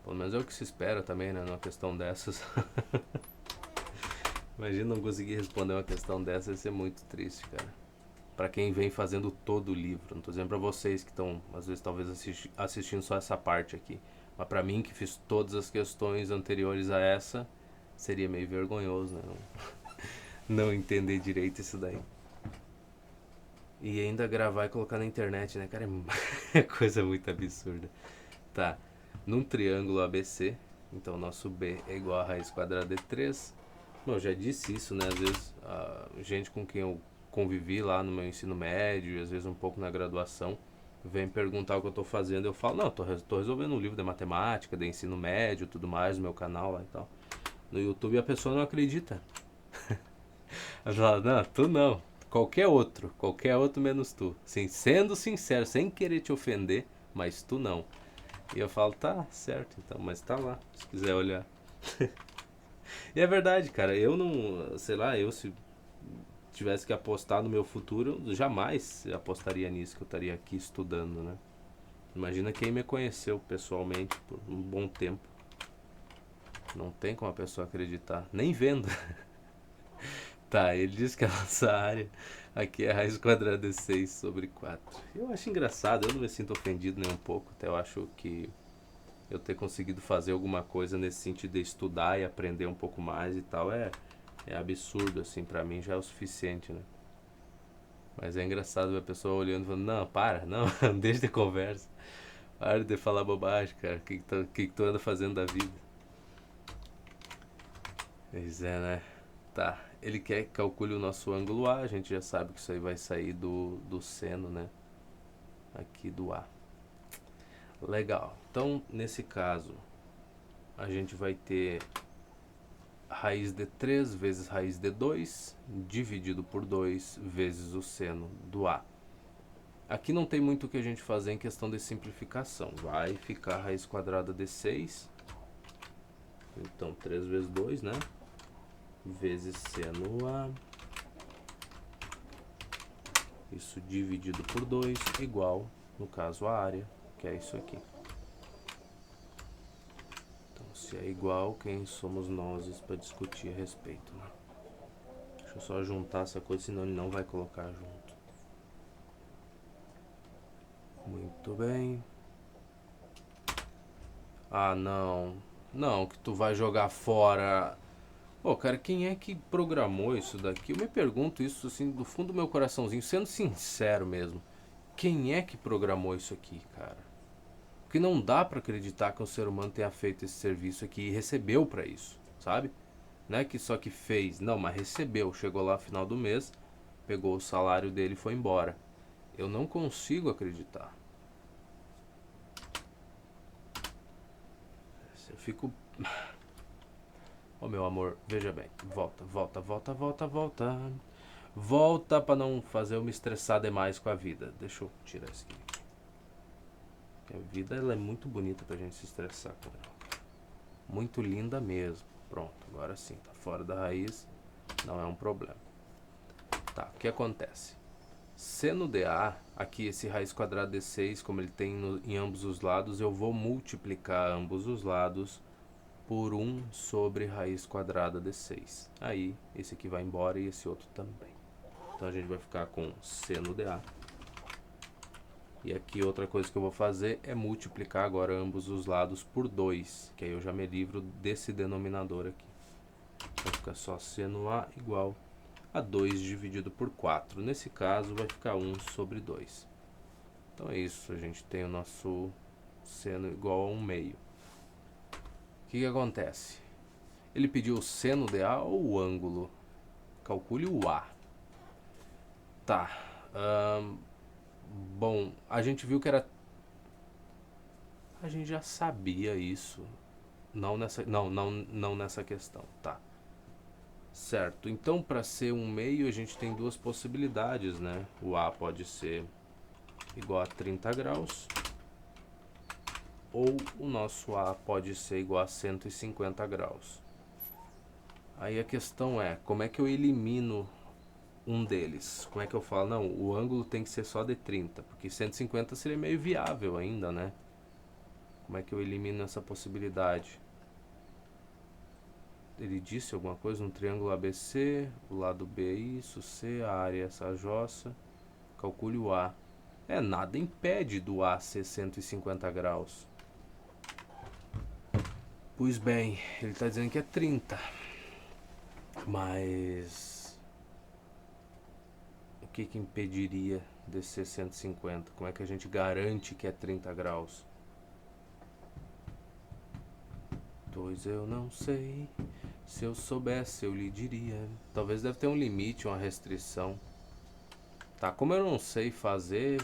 Pelo menos é o que se espera também, né, numa questão dessas. Imagina não conseguir responder uma questão dessa, ia ser muito triste, cara. Pra quem vem fazendo todo o livro. Não tô dizendo pra vocês que estão, às vezes, talvez assistindo só essa parte aqui. Mas pra mim, que fiz todas as questões anteriores a essa, seria meio vergonhoso, né? Não entender direito isso daí. E ainda gravar e colocar na internet, né, cara? É coisa muito absurda. Tá. Num triângulo ABC, então nosso B é igual a raiz quadrada de 3. Bom, eu já disse isso, né? Às vezes, gente com quem eu convivi lá no meu ensino médio, e às vezes um pouco na graduação, vem perguntar o que eu tô fazendo. Eu falo, não, tô resolvendo um livro de matemática, de ensino médio, tudo mais, no meu canal lá e tal. No YouTube a pessoa não acredita. Ela fala, não, tu não. Qualquer outro menos tu. Assim, sendo sincero, sem querer te ofender, mas tu não. E eu falo, tá, certo então, mas tá lá, se quiser olhar. E é verdade, cara, eu não, sei lá, eu se tivesse que apostar no meu futuro, eu jamais apostaria nisso, que eu estaria aqui estudando, né? Imagina quem me conheceu pessoalmente por um bom tempo. Não tem como a pessoa acreditar, nem vendo. Tá, ele diz que a nossa área aqui é raiz quadrada de 6 sobre 4. Eu acho engraçado, eu não me sinto ofendido nem um pouco, até eu acho que eu ter conseguido fazer alguma coisa nesse sentido de estudar e aprender um pouco mais e tal é absurdo, assim, pra mim já é o suficiente, né? Mas é engraçado ver a pessoa olhando e falando, não, para, não, deixa de conversa. Para de falar bobagem, cara. O que tu anda fazendo da vida? Pois é, né? Tá. Ele quer que calcule o nosso ângulo A. A gente já sabe que isso aí vai sair do seno, né? Aqui do A. Legal. Então, nesse caso, a gente vai ter raiz de 3 vezes raiz de 2 dividido por 2 vezes o seno do A. Aqui não tem muito o que a gente fazer em questão de simplificação. Vai ficar raiz quadrada de 6. Então 3 vezes 2, né? Vezes seno A. Isso dividido por 2 igual, no caso, a área, que é isso aqui. Então se é igual, quem somos nós para discutir a respeito, né? Deixa Deixa eu só juntar essa coisa, senão ele não vai colocar junto. Muito bem. Ah, não. Não, que tu vai jogar fora. Pô, cara, quem é que programou isso daqui? Eu me pergunto isso, assim, do fundo do meu coraçãozinho, sendo sincero mesmo. Quem é que programou isso aqui, cara? Porque não dá pra acreditar que um ser humano tenha feito esse serviço aqui e recebeu pra isso, sabe? Não é que só que fez, não, mas recebeu. Chegou lá no final do mês, pegou o salário dele e foi embora. Eu não consigo acreditar. Eu fico... Oh, meu amor, veja bem. Volta, volta, volta, volta, volta. Volta pra não fazer eu me estressar demais com a vida. Deixa eu tirar isso aqui. A vida, ela é muito bonita pra gente se estressar com ela. Muito linda mesmo. Pronto, agora sim, tá fora da raiz. Não é um problema. Tá, o que acontece? Seno dA, aqui esse raiz quadrada de 6, como ele tem em ambos os lados, eu vou multiplicar ambos os lados por 1 sobre raiz quadrada de 6. Aí, esse aqui vai embora e esse outro também. Então a gente vai ficar com seno dA. E aqui outra coisa que eu vou fazer é multiplicar agora ambos os lados por 2, que aí eu já me livro desse denominador aqui. Vai ficar só seno A igual a 2 dividido por 4. Nesse caso vai ficar 1 sobre 2. Então é isso, a gente tem o nosso seno igual a 1/2. O que acontece? Ele pediu o seno de A ou o ângulo? Calcule o A. Tá. Bom, a gente viu que era... A gente já sabia isso. Não nessa questão, tá. Certo, então para ser 1/2 a gente tem duas possibilidades, né? O A pode ser igual a 30 graus, ou o nosso A pode ser igual a 150 graus. Aí a questão é, como é que eu elimino um deles? Como é que eu falo, não, o ângulo tem que ser só de 30, porque 150 seria meio viável ainda, né? Como é que eu elimino essa possibilidade? Ele disse alguma coisa, um triângulo ABC, o lado B é isso, C, a área é essa jossa, calcule o A. Nada impede do A ser 150 graus. Pois bem, ele está dizendo que é 30. Mas o que impediria de ser 150? Como é que a gente garante que é 30 graus? Pois eu não sei. Se eu soubesse, eu lhe diria. Talvez deve ter um limite, uma restrição. Tá, como eu não sei fazer,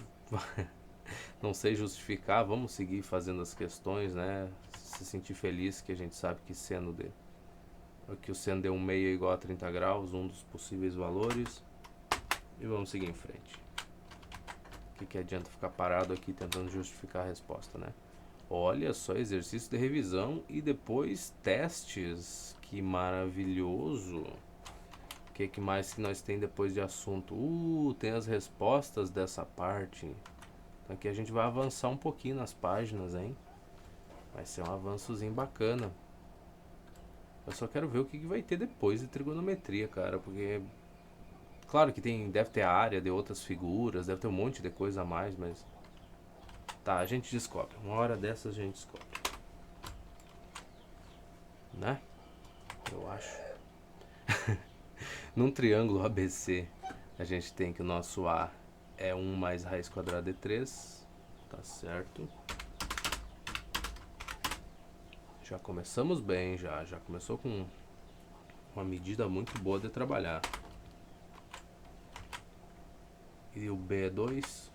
não sei justificar, vamos seguir fazendo as questões, né? Se sentir feliz que a gente sabe que seno de... que o seno de 1/2 é igual a 30 graus, um dos possíveis valores. E vamos seguir em frente. O que adianta ficar parado aqui tentando justificar a resposta, né? Olha só, exercício de revisão e depois testes. Que maravilhoso. O que mais que nós tem depois de assunto? Tem as respostas dessa parte. Então aqui a gente vai avançar um pouquinho nas páginas, hein? Vai ser um avançozinho bacana. Eu só quero ver o que vai ter depois de trigonometria, cara, porque... Claro que deve ter a área de outras figuras, deve ter um monte de coisa a mais, mas... Tá, a gente descobre. Uma hora dessas a gente descobre. Né? Eu acho. Num triângulo ABC, a gente tem que o nosso A é 1 mais raiz quadrada de 3. Tá certo. Já começamos bem, já começou com uma medida muito boa de trabalhar. E o B é 2.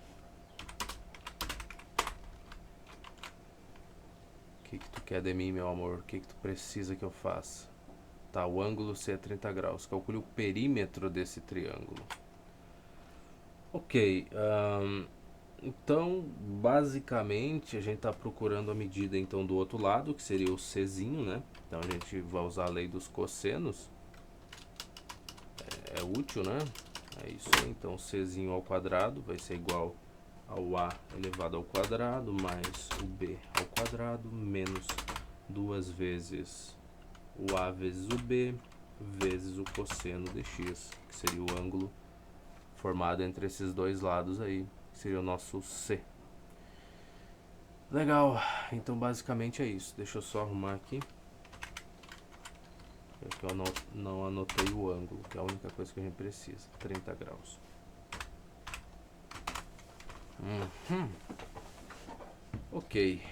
O que tu quer de mim, meu amor? O que tu precisa que eu faça? Tá, o ângulo C é 30 graus. Calcule o perímetro desse triângulo. Ok. Então, basicamente, a gente está procurando a medida então do outro lado, que seria o Czinho, né? Então a gente vai usar a lei dos cossenos. É útil, né? É isso aí. Então, Czinho ao quadrado vai ser igual ao A elevado ao quadrado mais o B ao quadrado menos 2 vezes o A vezes o B vezes o cosseno de x, que seria o ângulo formado entre esses dois lados aí, que seria o nosso C. Legal, então basicamente é isso. Deixa eu só arrumar aqui. Aqui eu não anotei o ângulo, que é a única coisa que a gente precisa. 30 graus. Ok.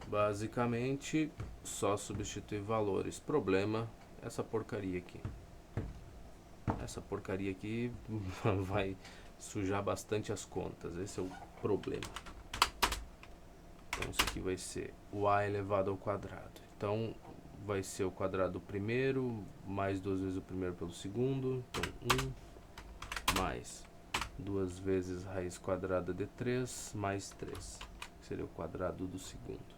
Basicamente, só substituir valores. Problema, essa porcaria aqui. Essa porcaria aqui vai sujar bastante as contas. Esse é o problema. Então, isso aqui vai ser o a elevado ao quadrado. Então, vai ser o quadrado do primeiro, mais 2 vezes o primeiro pelo segundo. Então, 1 mais 2 vezes raiz quadrada de 3 mais 3. Que seria o quadrado do segundo.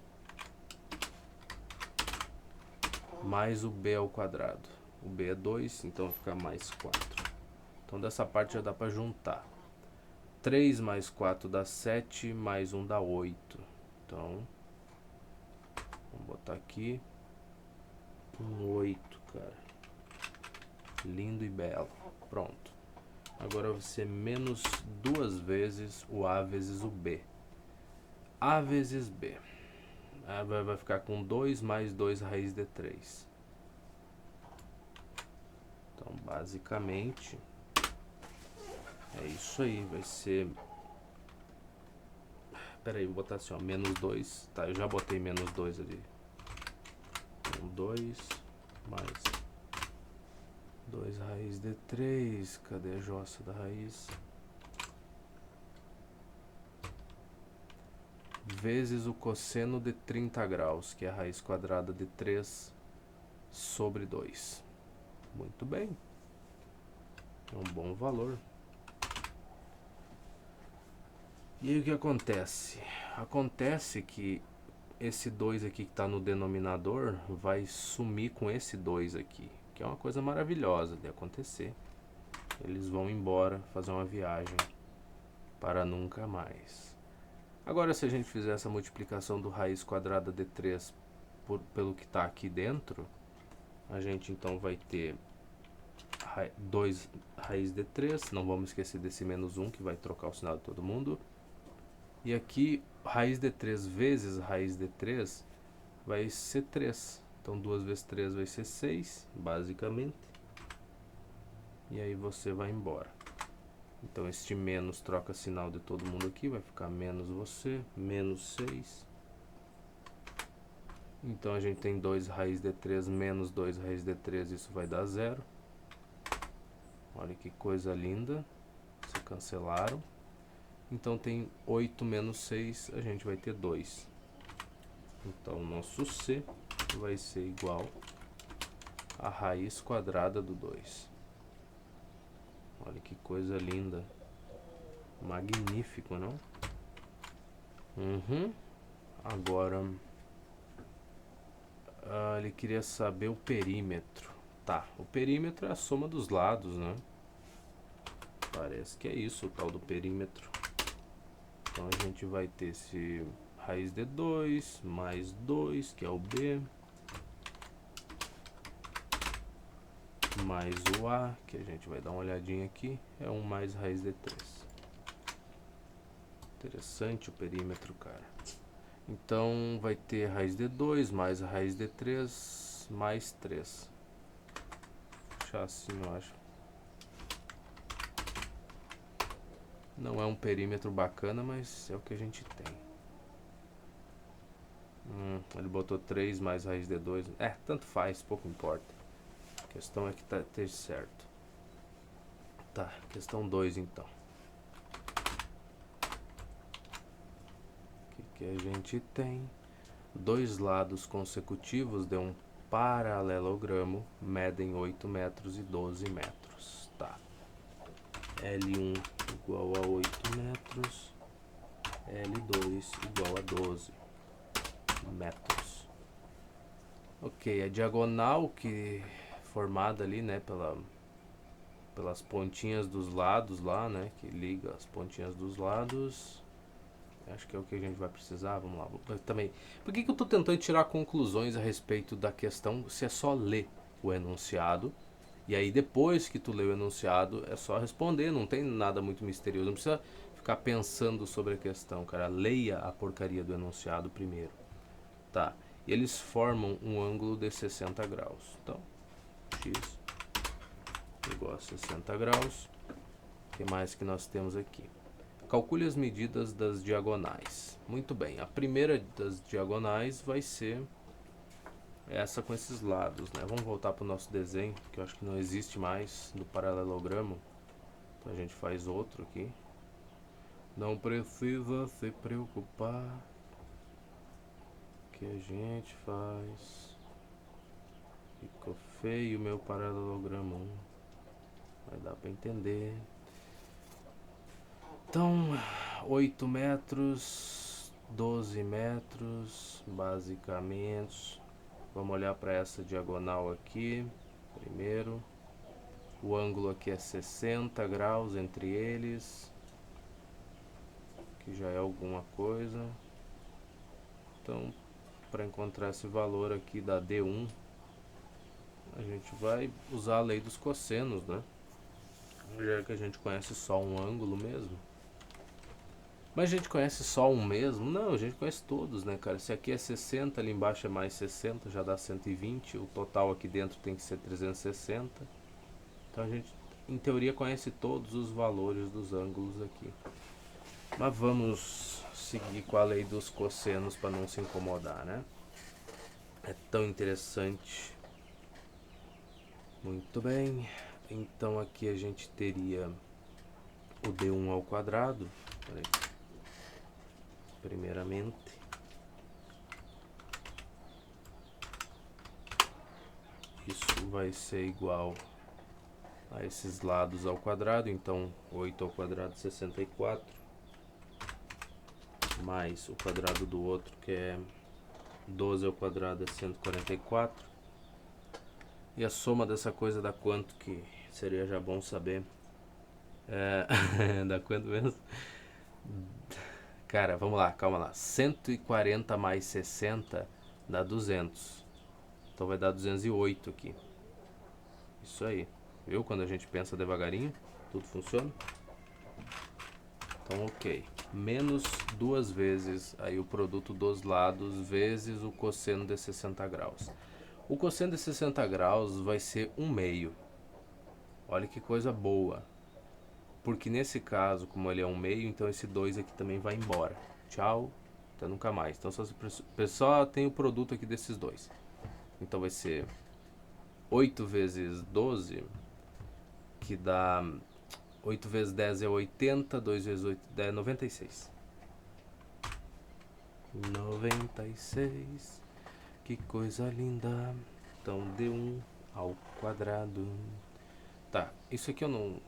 Mais o b ao quadrado. O b é 2, então vai ficar mais 4. Então, dessa parte já dá para juntar. 3 mais 4 dá 7, mais 1 dá 8. Então, vamos botar aqui um 8, cara. Lindo e belo. Pronto. Agora vai ser menos 2 vezes o a vezes o b. A vezes b. A vai ficar com 2 mais 2 raiz de 3. Então, basicamente, é isso aí. Vai ser... Pera aí, vou botar assim, ó, menos 2. Tá, eu já botei menos 2 ali. 2 mais 2 raiz de 3. Cadê a jossa da raiz? Vezes o cosseno de 30 graus, que é a raiz quadrada de 3 sobre 2. Muito bem. É um bom valor. E aí o que acontece? Acontece que esse 2 aqui que está no denominador vai sumir com esse 2 aqui, que é uma coisa maravilhosa de acontecer. Eles vão embora, fazer uma viagem para nunca mais. Agora, se a gente fizer essa multiplicação do raiz quadrada de 3 pelo que está aqui dentro, a gente então vai ter 2 raiz de 3, não vamos esquecer desse menos 1 que vai trocar o sinal de todo mundo. E aqui, raiz de 3 vezes raiz de 3 vai ser 3. Então, 2 vezes 3 vai ser 6, basicamente. E aí você vai embora. Então, este menos troca sinal de todo mundo aqui, vai ficar menos você, menos 6. Então, a gente tem 2 raiz de 3 menos 2 raiz de 3, isso vai dar 0. Olha que coisa linda. Se cancelaram. Então, tem 8 menos 6, a gente vai ter 2. Então, nosso C vai ser igual a raiz quadrada do 2. Olha que coisa linda. Magnífico, não? Agora, ele queria saber o perímetro. Tá, o perímetro é a soma dos lados, né? Parece que é isso, o tal do perímetro. Então, a gente vai ter esse raiz de 2 mais 2, que é o B, mais o A, que a gente vai dar uma olhadinha aqui, é 1 mais raiz de 3. Interessante o perímetro, cara. Então, vai ter raiz de 2 mais a raiz de 3 mais 3. Vou deixar assim, eu acho. Não é um perímetro bacana, mas é o que a gente tem. Ele botou 3 mais raiz de 2. Tanto faz, pouco importa. A questão é que esteja certo. Tá, questão 2 então. O que a gente tem? Dois lados consecutivos de um paralelogramo medem 8 metros e 12 metros. Tá. L1 igual a 8 metros. L2 igual a 12 metros. Ok, a diagonal que formada ali, né, pelas pontinhas dos lados lá, né, que liga as pontinhas dos lados. Acho que é o que a gente vai precisar. Vamos lá. Também, por que eu estou tentando tirar conclusões a respeito da questão se é só ler o enunciado E aí depois que tu lê o enunciado, é só responder, não tem nada muito misterioso, não precisa ficar pensando sobre a questão, cara. Leia a porcaria do enunciado primeiro, tá? E eles formam um ângulo de 60 graus. Então, x igual a 60 graus. O que mais que nós temos aqui? Calcule as medidas das diagonais. Muito bem, a primeira das diagonais vai ser essa com esses lados, né? Vamos voltar para o nosso desenho, que eu acho que não existe mais, do paralelogramo. Então a gente faz outro aqui. Não precisa se preocupar, que a gente faz. Ficou feio o meu paralelogramo, vai dar para entender. Então, 8 metros, 12 metros, basicamente. Vamos olhar para essa diagonal aqui, primeiro. O ângulo aqui é 60 graus entre eles, que já é alguma coisa. Então, para encontrar esse valor aqui da D1, a gente vai usar a lei dos cossenos, né? Já que a gente conhece só um ângulo mesmo. Mas a gente conhece só um mesmo? Não, a gente conhece todos, né, cara? Se aqui é 60, ali embaixo é mais 60, já dá 120. O total aqui dentro tem que ser 360. Então a gente, em teoria, conhece todos os valores dos ângulos aqui. Mas vamos seguir com a lei dos cossenos para não se incomodar, né? É tão interessante. Muito bem. Então aqui a gente teria o D1 ao quadrado. Peraí. Primeiramente, isso vai ser igual a esses lados ao quadrado, então 8 ao quadrado 64, mais o quadrado do outro, que é 12 ao quadrado é 144, e a soma dessa coisa dá quanto, que seria já bom saber. Dá quanto mesmo? Cara, vamos lá, calma lá. 140 mais 60 dá 200. Então vai dar 208 aqui. Isso aí. Viu? Quando a gente pensa devagarinho, tudo funciona. Então, ok. Menos duas vezes aí o produto dos lados vezes o cosseno de 60 graus. O cosseno de 60 graus vai ser 1/2. Olha que coisa boa. Porque nesse caso, como ele é 1/2, então esse 2 aqui também vai embora. Tchau, até nunca mais. Então só tem o produto aqui desses dois. Então vai ser 8 vezes 12, que dá 8 vezes 10 é 80, 2 vezes 8 é 96. 96, que coisa linda. Então D1 ao quadrado. Tá, isso aqui eu não...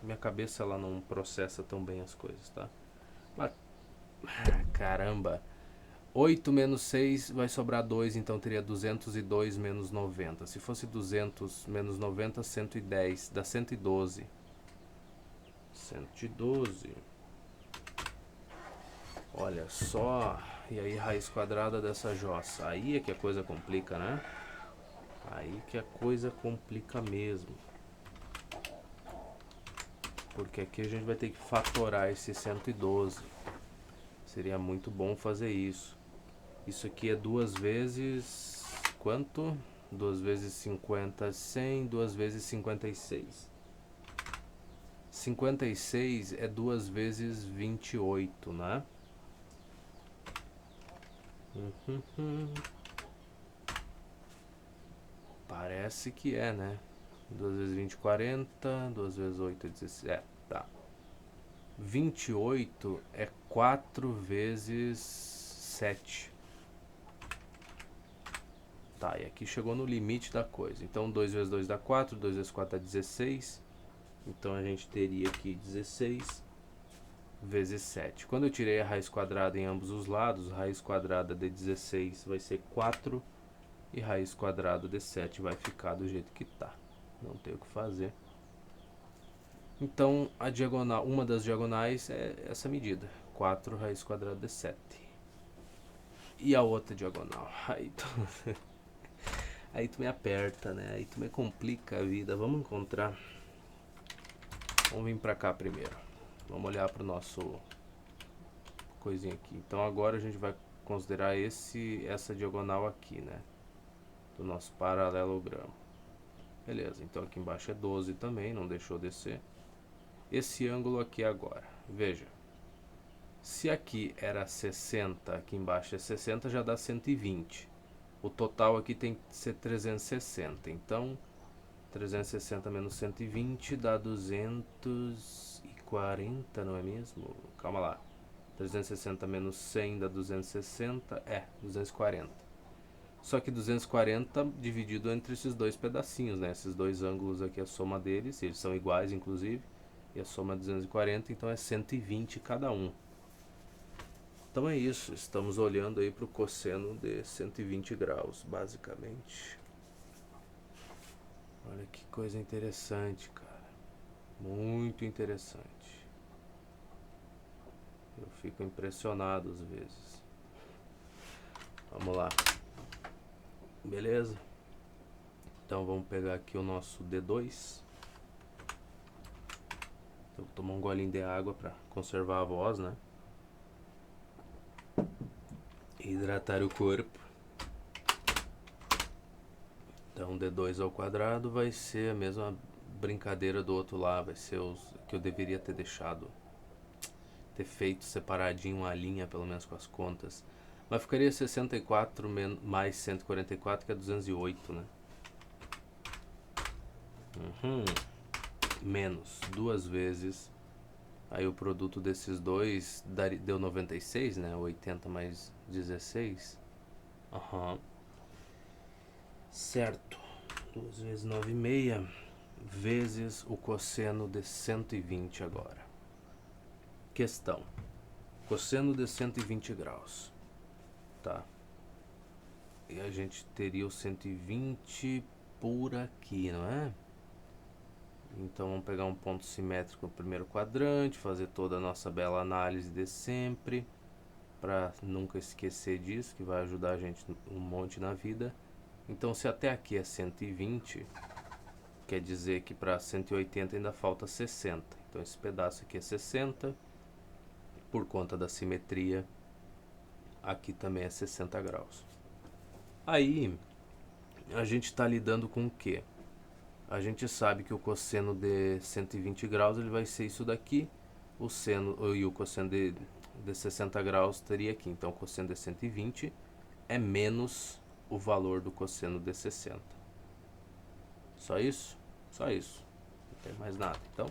Minha cabeça ela não processa tão bem as coisas, tá? Mas, caramba. 8 menos 6 vai sobrar 2, então teria 202 menos 90. Se fosse 200 menos 90, 110. Dá 112. 112. Olha só. E aí, raiz quadrada dessa jossa. Aí é que a coisa complica, né? Aí que a coisa complica mesmo. Porque aqui a gente vai ter que fatorar esse 112. Seria muito bom fazer isso. Isso aqui é 2 vezes... Quanto? 2 vezes 50, 100. 2 vezes 56. 56 é 2 vezes 28, né? Parece que é, né? 2 vezes 20, 40. 2 vezes 8 é 16. É, tá. 28 é 4 vezes 7. Tá, e aqui chegou no limite da coisa. Então 2 vezes 2 dá 4, 2 vezes 4 dá 16. Então a gente teria aqui 16 vezes 7. Quando eu tirei a raiz quadrada em ambos os lados, raiz quadrada de 16 vai ser 4 e raiz quadrada de 7 vai ficar do jeito que tá. Não tem o que fazer. Então a diagonal, uma das diagonais é essa medida, 4 raiz quadrada de 7. E a outra diagonal? Aí, Aí tu me aperta, né? Aí tu me complica a vida. Vamos encontrar. Vamos vir pra cá primeiro. Vamos olhar pro nosso coisinha aqui. Então agora a gente vai considerar essa diagonal aqui, né? Do nosso paralelogramo. Beleza, então aqui embaixo é 12 também, não deixou descer. Esse ângulo aqui agora, veja. Se aqui era 60, aqui embaixo é 60, já dá 120. O total aqui tem que ser 360. Então, 360 menos 120 dá 240, não é mesmo? Calma lá. 360 menos 100 dá 260. 240. Só que 240 dividido entre esses dois pedacinhos, né? Esses dois ângulos aqui, a soma deles, eles são iguais, inclusive. E a soma é 240, então é 120 cada um. Então é isso, estamos olhando aí para o cosseno de 120 graus, basicamente. Olha que coisa interessante, cara. Muito interessante. Eu fico impressionado às vezes. Vamos lá. Beleza? Então vamos pegar aqui o nosso D2. Eu vou tomar um golinho de água para conservar a voz, né? Hidratar o corpo. Então D2 ao quadrado vai ser a mesma brincadeira do outro lá, vai ser os que eu deveria ter deixado, ter feito separadinho a linha, pelo menos com as contas. Mas ficaria 64 mais 144, que é 208, né? Menos duas vezes. Aí o produto desses dois deu 96, né? 80 mais 16. Certo. 2 vezes 9,6 vezes o cosseno de 120 agora. Questão. Cosseno de 120 graus. Tá. E a gente teria o 120 por aqui, não é? Então vamos pegar um ponto simétrico no primeiro quadrante, fazer toda a nossa bela análise de sempre, para nunca esquecer disso, que vai ajudar a gente um monte na vida. Então se até aqui é 120, quer dizer que para 180 ainda falta 60. Então esse pedaço aqui é 60, por conta da simetria, aqui também é 60 graus. Aí a gente está lidando com o quê? A gente sabe que o cosseno de 120 graus ele vai ser isso daqui, o seno e o cosseno de 60 graus estaria aqui. Então o cosseno de 120 é menos o valor do cosseno de 60. Só isso? Só isso. Não tem mais nada. Então,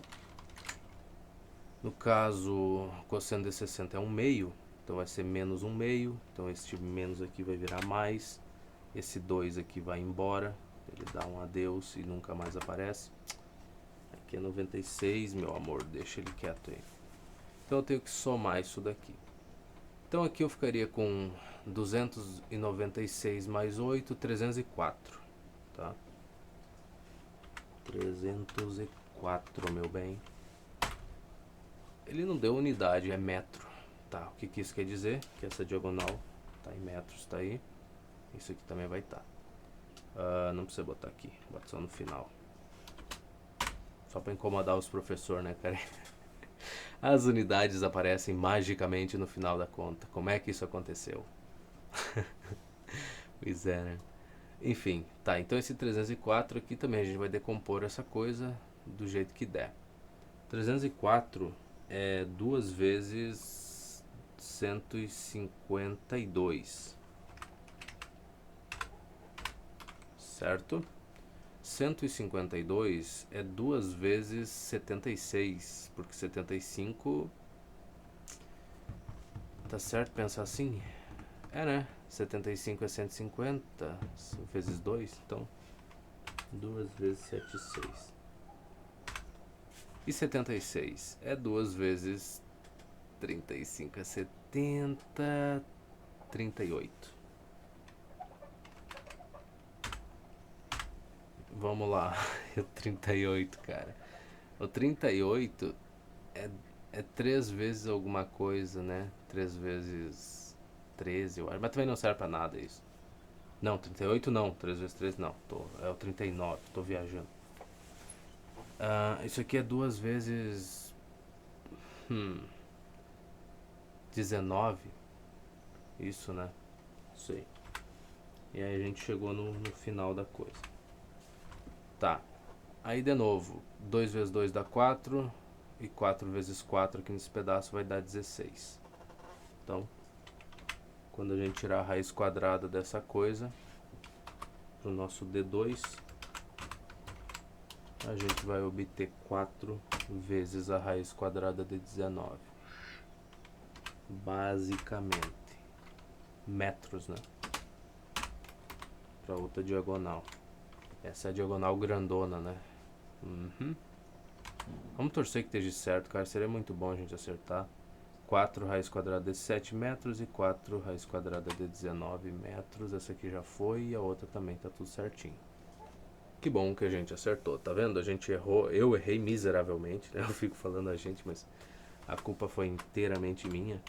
no caso, o cosseno de 60 é 1/2, então vai ser menos 1/2. Então esse menos aqui vai virar mais. Esse 2 aqui vai embora. Ele dá um adeus e nunca mais aparece. Aqui é 96, meu amor, deixa ele quieto aí. Então eu tenho que somar isso daqui. Então aqui eu ficaria com 296 mais 8, 304, tá? 304, meu bem. Ele não deu unidade, é metro, tá? O que isso quer dizer? Que essa diagonal tá em metros, tá aí. Isso aqui também vai estar. Não precisa botar aqui, bota só no final. Só para incomodar os professores, né, cara? As unidades aparecem magicamente no final da conta. Como é que isso aconteceu? Pois é, né? Enfim, tá. Então esse 304 aqui também a gente vai decompor essa coisa do jeito que der. 304 é 2 vezes 152. Certo? 152 é 2 vezes 76, porque 75... Tá certo pensar assim? É, né? 75 é 150 vezes 2, então 2 vezes 76. E 76 é 2 vezes 35 é 70, 38. Vamos lá, o 38, cara. O 38 é 3 vezes alguma coisa, né? 3 vezes 13, eu acho. Mas também não serve pra nada isso. Não, 38 não, 3 vezes 3 não, é o 39, tô viajando. Isso aqui é 2 vezes 19, isso, né? Isso aí. E aí a gente chegou no final da coisa. Tá, aí de novo, 2 vezes 2 dá 4, e 4 vezes 4 aqui nesse pedaço vai dar 16. Então, quando a gente tirar a raiz quadrada dessa coisa, pro nosso D2, a gente vai obter 4 vezes a raiz quadrada de 19. Basicamente. Metros, né? Para outra diagonal. Essa é a diagonal grandona, né? Vamos torcer que esteja certo, cara. Seria muito bom a gente acertar. 4 raiz quadrada de 7 metros e 4 raiz quadrada de 19 metros. Essa aqui já foi e a outra também tá tudo certinho. Que bom que a gente acertou, tá vendo? A gente errou, eu errei miseravelmente, né? Eu fico falando a gente, mas a culpa foi inteiramente minha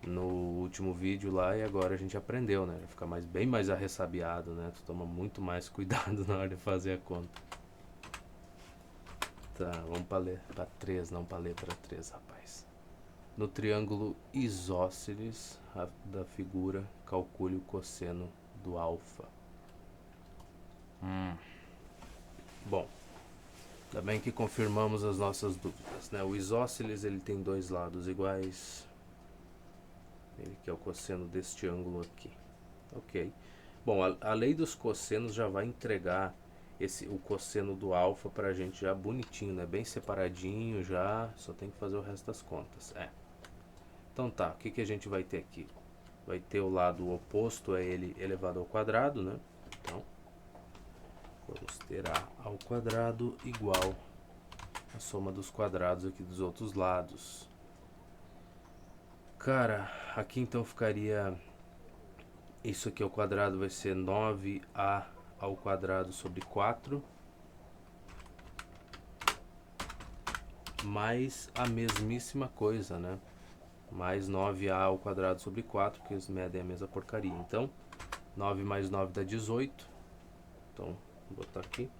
no último vídeo lá, e agora a gente aprendeu, né? Fica bem mais arressabiado, né? Tu toma muito mais cuidado na hora de fazer a conta. Tá, vamos para 3, não para letra 3, rapaz. No triângulo isósceles da figura, calcule o cosseno do alfa. Bom, ainda bem que confirmamos as nossas dúvidas, né? O isósceles, ele tem 2 lados iguais. Ele que é o cosseno deste ângulo aqui. Ok. Bom, a lei dos cossenos já vai entregar o cosseno do alfa pra gente já bonitinho, né? Bem separadinho já, só tem que fazer o resto das contas. Então tá, o que a gente vai ter aqui? Vai ter o lado oposto a ele elevado ao quadrado, né? Então, vamos ter A ao quadrado igual a soma dos quadrados aqui dos outros lados. Cara, aqui então ficaria... Isso aqui ao quadrado vai ser 9A ao quadrado sobre 4. Mais a mesmíssima coisa, né? Mais 9A ao quadrado sobre 4, porque eles medem a mesma porcaria. Então, 9 mais 9 dá 18. Então, vou botar aqui.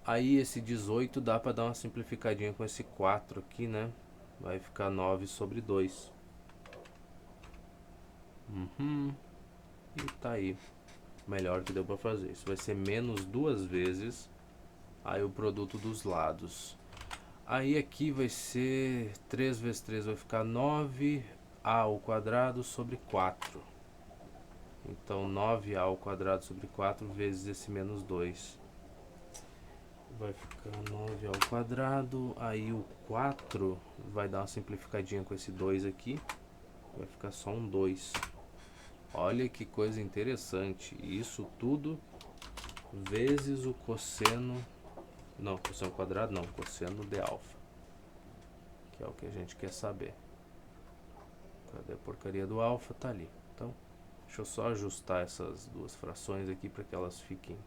Aí esse 18 dá para dar uma simplificadinha com esse 4 aqui, né? Vai ficar 9 sobre 2. E tá aí. Melhor que deu para fazer. Isso vai ser menos 2 vezes aí o produto dos lados. Aí aqui vai ser 3 vezes 3 vai ficar 9A ao quadrado sobre 4. Então 9A ao quadrado sobre 4 vezes esse menos 2. Vai ficar 9 ao quadrado. Aí o 4 vai dar uma simplificadinha com esse 2 aqui. Vai ficar só um 2. Olha que coisa interessante. Isso tudo vezes o cosseno... Não, cosseno quadrado não, cosseno de alfa. Que é o que a gente quer saber. Cadê a porcaria do alfa? Tá ali. Então, deixa eu só ajustar essas duas frações aqui para que elas fiquem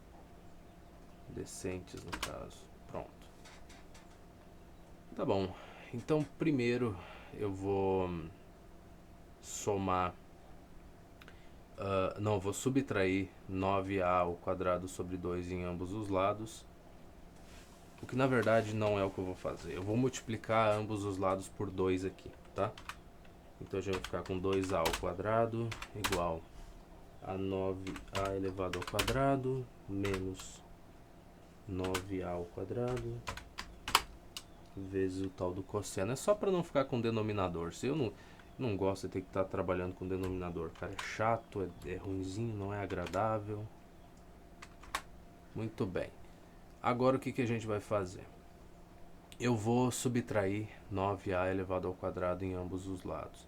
decentes no caso. Pronto. Tá bom. Então, primeiro eu vou somar... não, vou subtrair 9A ao quadrado sobre 2 em ambos os lados. O que na verdade não é o que eu vou fazer. Eu vou multiplicar ambos os lados por 2 aqui, tá? Então a gente vai ficar com 2A ao quadrado igual a 9A elevado ao quadrado menos 9A ao quadrado vezes o tal do cosseno. É só para não ficar com denominador. Se eu não gosto de ter que estar trabalhando com denominador, cara, é chato, é ruinzinho, não é agradável. Muito bem. Agora o que a gente vai fazer? Eu vou subtrair 9A elevado ao quadrado em ambos os lados.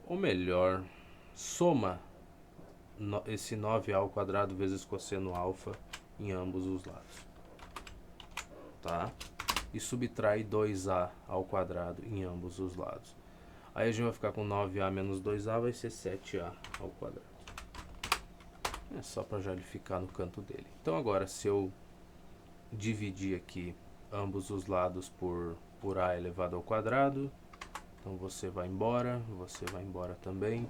Ou melhor, soma esse 9A ao quadrado vezes cosseno alfa em ambos os lados. Tá? E subtrai 2A ao quadrado em ambos os lados. Aí a gente vai ficar com 9A menos 2A, vai ser 7A ao quadrado. É só para já ele ficar no canto dele. Então agora, se eu dividir aqui ambos os lados por A elevado ao quadrado, então você vai embora também.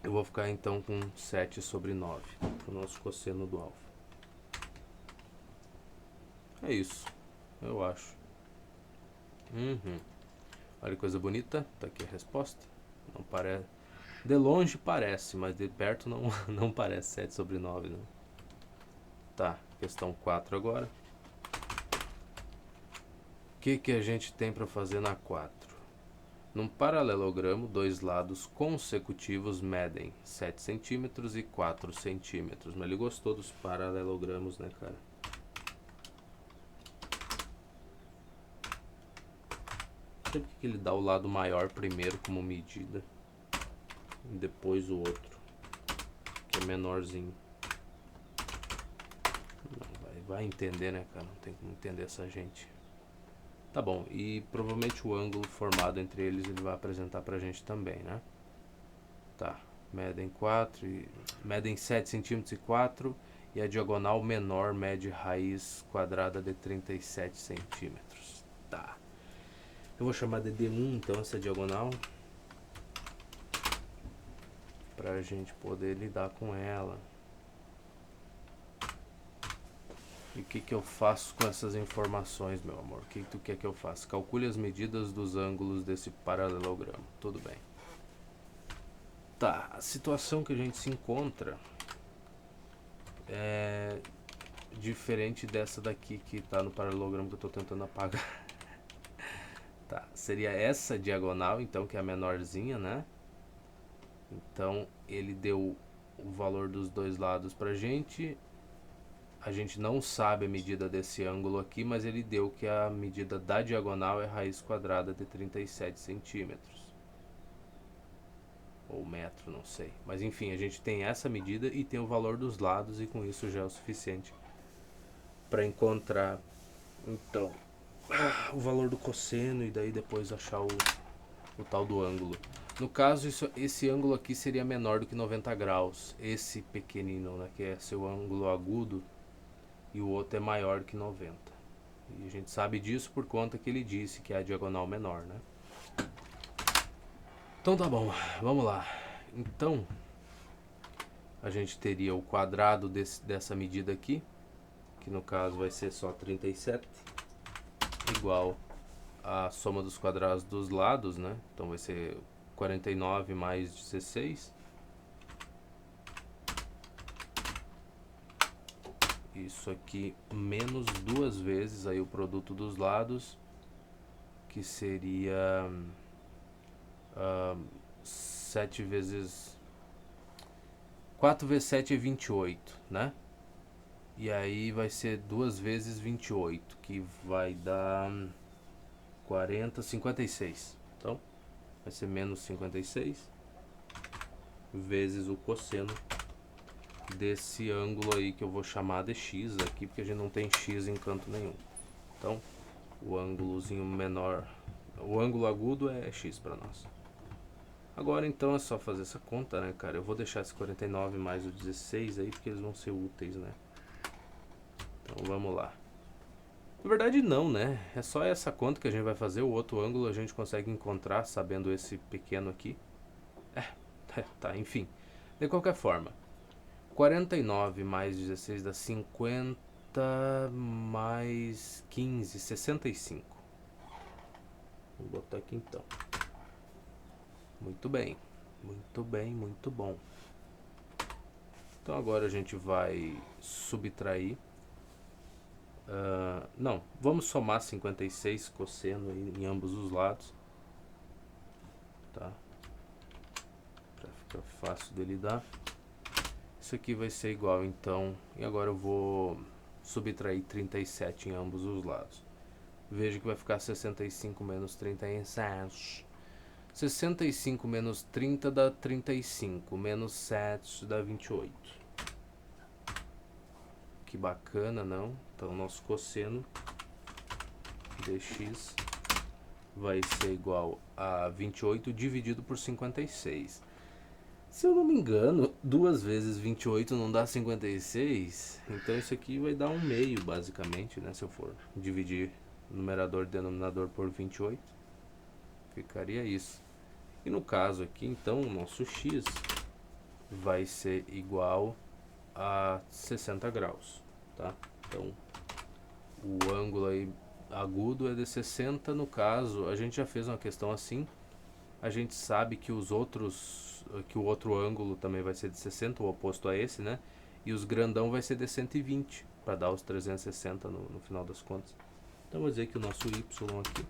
Eu vou ficar então com 7 sobre 9 para o nosso cosseno do alfa. É isso, eu acho. Olha que coisa bonita, tá aqui a resposta. Não parece, de longe parece, mas de perto não, não parece 7 sobre 9, não. Tá, questão 4 agora. O que a gente tem para fazer na 4? Num paralelogramo, dois lados consecutivos medem 7 centímetros e 4 centímetros. Mas ele gostou dos paralelogramos, né, cara? Não sei porque ele dá o lado maior primeiro como medida e depois o outro, que é menorzinho. Não, vai entender, né, cara? Não tem como entender essa gente. Tá bom, e provavelmente o ângulo formado entre eles ele vai apresentar pra gente também, né? Tá, medem 7 centímetros e 4, e a diagonal menor mede raiz quadrada de 37 centímetros. Tá, eu vou chamar de D1 então essa diagonal, pra gente poder lidar com ela. E o que eu faço com essas informações, meu amor? O que tu quer que eu faça? Calcule as medidas dos ângulos desse paralelogramo. Tudo bem. Tá, a situação que a gente se encontra é diferente dessa daqui que tá no paralelogramo que eu tô tentando apagar. Tá, seria essa diagonal, então, que é a menorzinha, né? Então, ele deu o valor dos dois lados pra gente. A gente não sabe a medida desse ângulo aqui, mas ele deu que a medida da diagonal é raiz quadrada de 37 centímetros. Ou metro, não sei. Mas enfim, a gente tem essa medida e tem o valor dos lados, e com isso já é o suficiente para encontrar, então, o valor do cosseno e daí depois achar o tal do ângulo. No caso, esse ângulo aqui seria menor do que 90 graus. Esse pequenino, né, que é seu ângulo agudo, e o outro é maior que 90. E a gente sabe disso por conta que ele disse que é a diagonal menor, né? Então tá bom, vamos lá. Então, a gente teria o quadrado dessa medida aqui, que no caso vai ser só 37, igual a soma dos quadrados dos lados, né? Então vai ser 49 mais 16. Isso aqui menos duas vezes aí o produto dos lados, que seria 7 vezes 4 vezes 7 é 28, né? E aí vai ser 2 vezes 28, que vai dar 40, 56. Então vai ser menos 56 vezes o cosseno desse ângulo aí, que eu vou chamar de x aqui, porque a gente não tem x em canto nenhum. Então o ângulozinho menor, o ângulo agudo é x para nós. Agora então é só fazer essa conta, né, cara? Eu vou deixar esse 49 mais o 16 aí, porque eles vão ser úteis, né? Então vamos lá. Na verdade não, né? É só essa conta que a gente vai fazer. O outro ângulo a gente consegue encontrar sabendo esse pequeno aqui. Tá, enfim. De qualquer forma, 49 mais 16 dá 50 mais 15, 65. Vou botar aqui então. Muito bem, muito bem, muito bom. Então agora a gente vai subtrair. Não, vamos somar 56 cosseno em ambos os lados. Tá? Para ficar fácil de lidar. Isso aqui vai ser igual, então. E agora eu vou subtrair 37 em ambos os lados. Veja que vai ficar 65 menos 37. 65 menos 30 dá 35. Menos 7 dá 28. Que bacana, não? Então nosso cosseno dx vai ser igual a 28 dividido por 56. Se eu não me engano, 2 vezes 28 não dá 56. Então isso aqui vai dar 1/2 basicamente, né? Se eu for dividir numerador e denominador por 28, ficaria isso. E no caso aqui, então, o nosso x vai ser igual a 60 graus, tá? Então, o ângulo aí agudo é de 60, no caso, a gente já fez uma questão assim, a gente sabe que o outro ângulo também vai ser de 60, o oposto a esse, né? E os grandão vai ser de 120, para dar os 360 no final das contas. Então, vou dizer que o nosso y aqui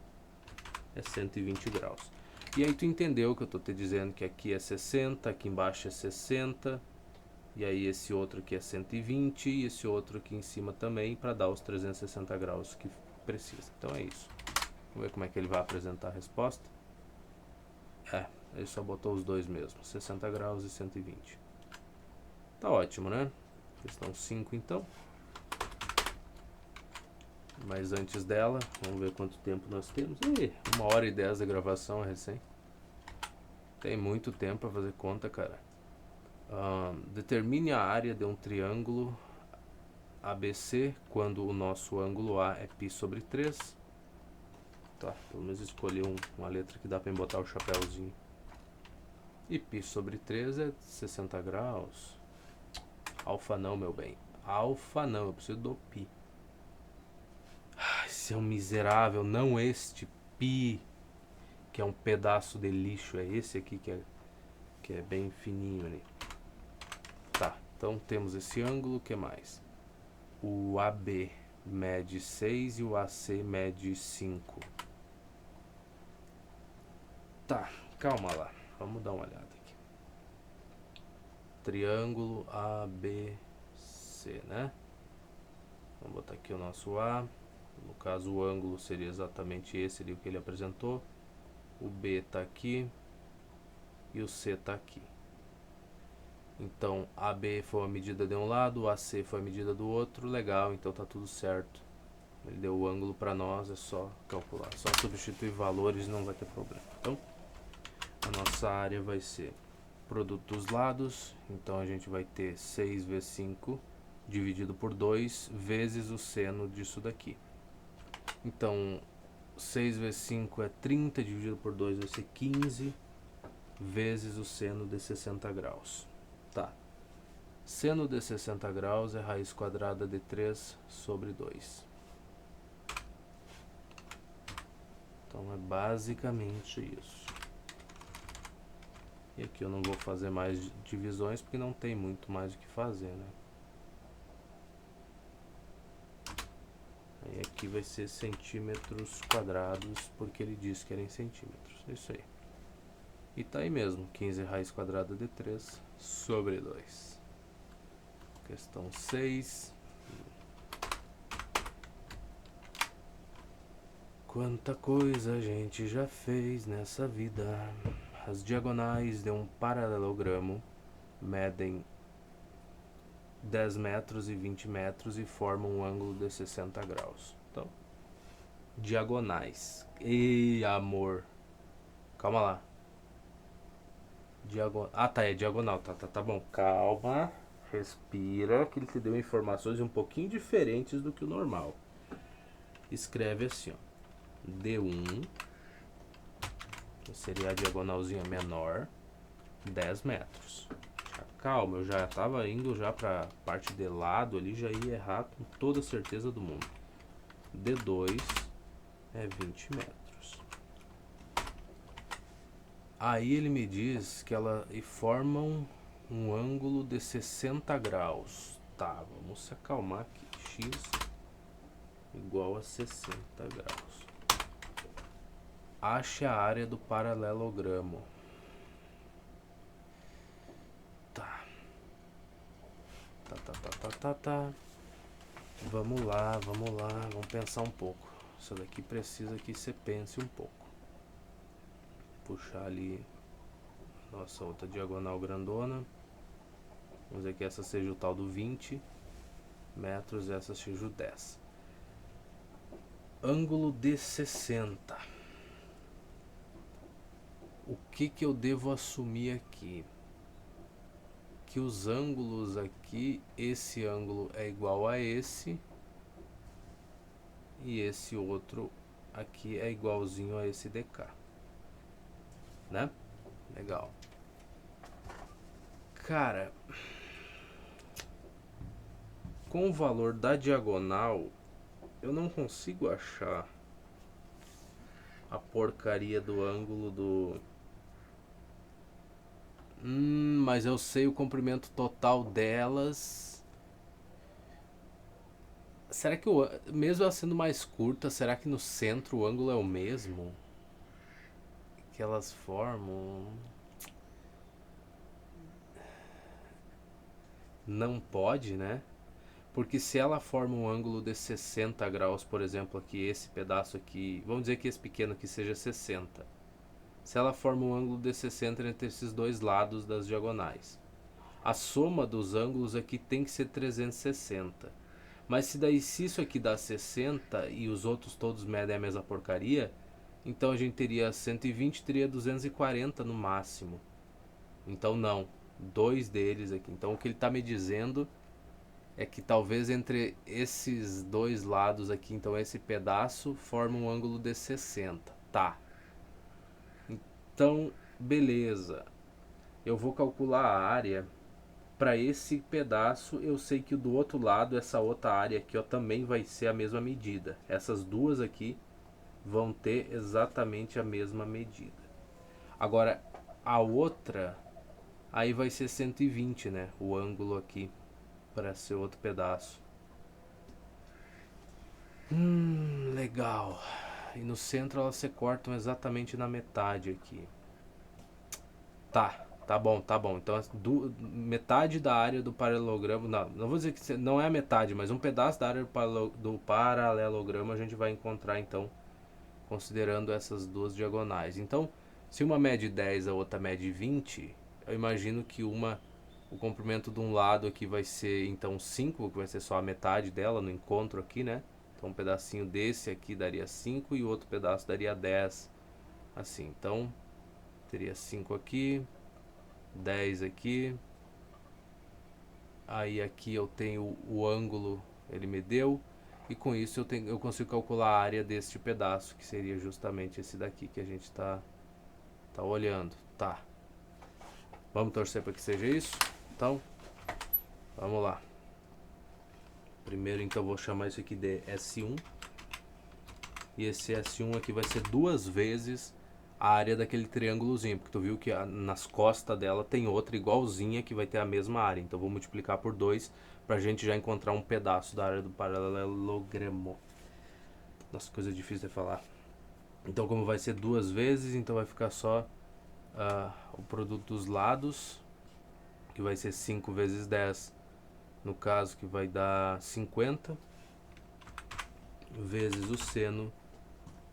é 120 graus. E aí tu entendeu que eu tô te dizendo que aqui é 60, aqui embaixo é 60, e aí esse outro aqui é 120 e esse outro aqui em cima também, para dar os 360 graus que precisa. Então é isso. Vamos ver como é que ele vai apresentar a resposta. Ele só botou os dois mesmo, 60 graus e 120. Tá ótimo, né? Questão 5 então. Mas antes dela, vamos ver quanto tempo nós temos. 1h10 de gravação recém. Tem muito tempo para fazer conta, cara. Determine a área de um triângulo ABC quando o nosso ângulo A é π sobre 3. Tá, pelo menos escolhi uma letra que dá para botar o chapéuzinho. E π sobre 3 é 60 graus. Alfa não, meu bem. Alfa não, eu preciso do π. Esse é um miserável, não este π, que é um pedaço de lixo. É esse aqui que é bem fininho ali. Tá, então temos esse ângulo, o que mais? O AB mede 6 e o AC mede 5. Tá, calma lá, vamos dar uma olhada aqui. Triângulo ABC, né? Vamos botar aqui o nosso A. No caso, o ângulo seria exatamente esse ali que ele apresentou. O B está aqui e o C está aqui. Então, AB foi a medida de um lado, o AC foi a medida do outro. Legal, então tá tudo certo. Ele deu o ângulo para nós, é só calcular. Só substituir valores e não vai ter problema. Então, a nossa área vai ser produto dos lados. Então, a gente vai ter 6 vezes 5 dividido por 2 vezes o seno disso daqui. Então, 6 vezes 5 é 30, dividido por 2 vai ser 15, vezes o seno de 60 graus. Tá. Seno de 60 graus é raiz quadrada de 3 sobre 2. Então, é basicamente isso. E aqui eu não vou fazer mais divisões, porque não tem muito mais o que fazer, né? E aqui vai ser centímetros quadrados, porque ele disse que era em centímetros. É isso aí. E tá aí mesmo, 15 raiz quadrada de 3 sobre 2. Questão 6. Quanta coisa a gente já fez nessa vida. As diagonais de um paralelogramo medem 10 metros e 20 metros e formam um ângulo de 60 graus. Então, diagonais. E amor. Calma lá. Tá, é diagonal. Tá bom. Calma. Respira, que ele te deu informações um pouquinho diferentes do que o normal. Escreve assim, ó. D1, que seria a diagonalzinha menor, 10 metros. Calma, eu já estava indo já para a parte de lado ali, já ia errar com toda a certeza do mundo. D2 é 20 metros. Aí ele me diz que ela formam um ângulo de 60 graus. Tá, vamos se acalmar aqui. X igual a 60 graus. Ache a área do paralelogramo. Tá. Tá. Vamos lá, vamos pensar um pouco. Isso daqui precisa que você pense um pouco. Puxar ali nossa outra diagonal grandona. Vamos dizer que essa seja o tal do 20 metros, essa seja o 10. Ângulo de 60. O que eu devo assumir aqui? Que os ângulos aqui, esse ângulo é igual a esse e esse outro aqui é igualzinho a esse DK, né? Legal. Cara, com o valor da diagonal, eu não consigo achar a porcaria do ângulo do... mas eu sei o comprimento total delas. Será que mesmo ela sendo mais curta, será que no centro o ângulo é o mesmo que elas formam? Não pode, né? Porque se ela forma um ângulo de 60 graus, por exemplo, aqui, esse pedaço aqui, vamos dizer que esse pequeno aqui seja 60. Se ela forma um ângulo de 60 entre esses dois lados das diagonais, a soma dos ângulos aqui tem que ser 360. Mas se isso aqui dá 60 e os outros todos medem a mesma porcaria, então a gente teria 120, teria 240 no máximo. Então não, dois deles aqui. Então o que ele está me dizendo é que talvez entre esses dois lados aqui, então esse pedaço forma um ângulo de 60. Tá. Então, beleza. Eu vou calcular a área. Para esse pedaço, eu sei que do outro lado, essa outra área aqui, ó, também vai ser a mesma medida. Essas duas aqui vão ter exatamente a mesma medida. Agora, a outra, aí vai ser 120, né? O ângulo aqui, para ser outro pedaço. Legal. E no centro elas se cortam exatamente na metade aqui. Tá bom. Então metade da área do paralelogramo, não vou dizer que não é a metade, mas um pedaço da área do paralelogramo a gente vai encontrar então, considerando essas duas diagonais. Então, se uma mede 10 a outra mede 20, eu imagino que o comprimento de um lado aqui vai ser então 5, que vai ser só a metade dela no encontro aqui, né? Então um pedacinho desse aqui daria 5 e o outro pedaço daria 10. Assim, então teria 5 aqui, 10 aqui. Aí aqui eu tenho o ângulo, ele me deu. E com isso eu consigo calcular a área deste pedaço, que seria justamente esse daqui que a gente está olhando. Tá. Vamos torcer para que seja isso? Então, vamos lá. Primeiro então eu vou chamar isso aqui de S1. E esse S1 aqui vai ser duas vezes a área daquele triângulozinho, porque tu viu que nas costas dela tem outra igualzinha que vai ter a mesma área. Então vou multiplicar por 2 pra gente já encontrar um pedaço da área do paralelogramo. Nossa, coisa difícil de falar. Então como vai ser duas vezes, então vai ficar só o produto dos lados, que vai ser 5 vezes 10, no caso que vai dar 50, vezes o seno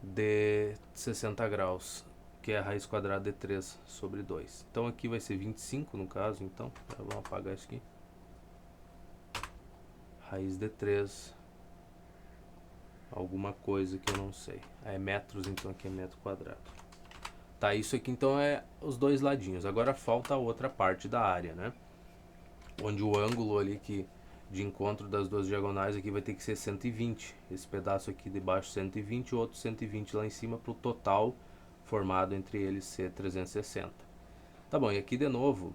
de 60 graus, que é a raiz quadrada de 3 sobre 2. Então aqui vai ser 25 no caso, então vamos apagar isso aqui. Raiz de 3, alguma coisa que eu não sei. É metros, então aqui é metro quadrado. Tá, isso aqui então é os dois ladinhos. Agora falta a outra parte da área, né? Onde o ângulo ali de encontro das duas diagonais aqui vai ter que ser 120. Esse pedaço aqui de baixo 120 e o outro 120 lá em cima, para o total formado entre eles ser 360. Tá bom, e aqui de novo,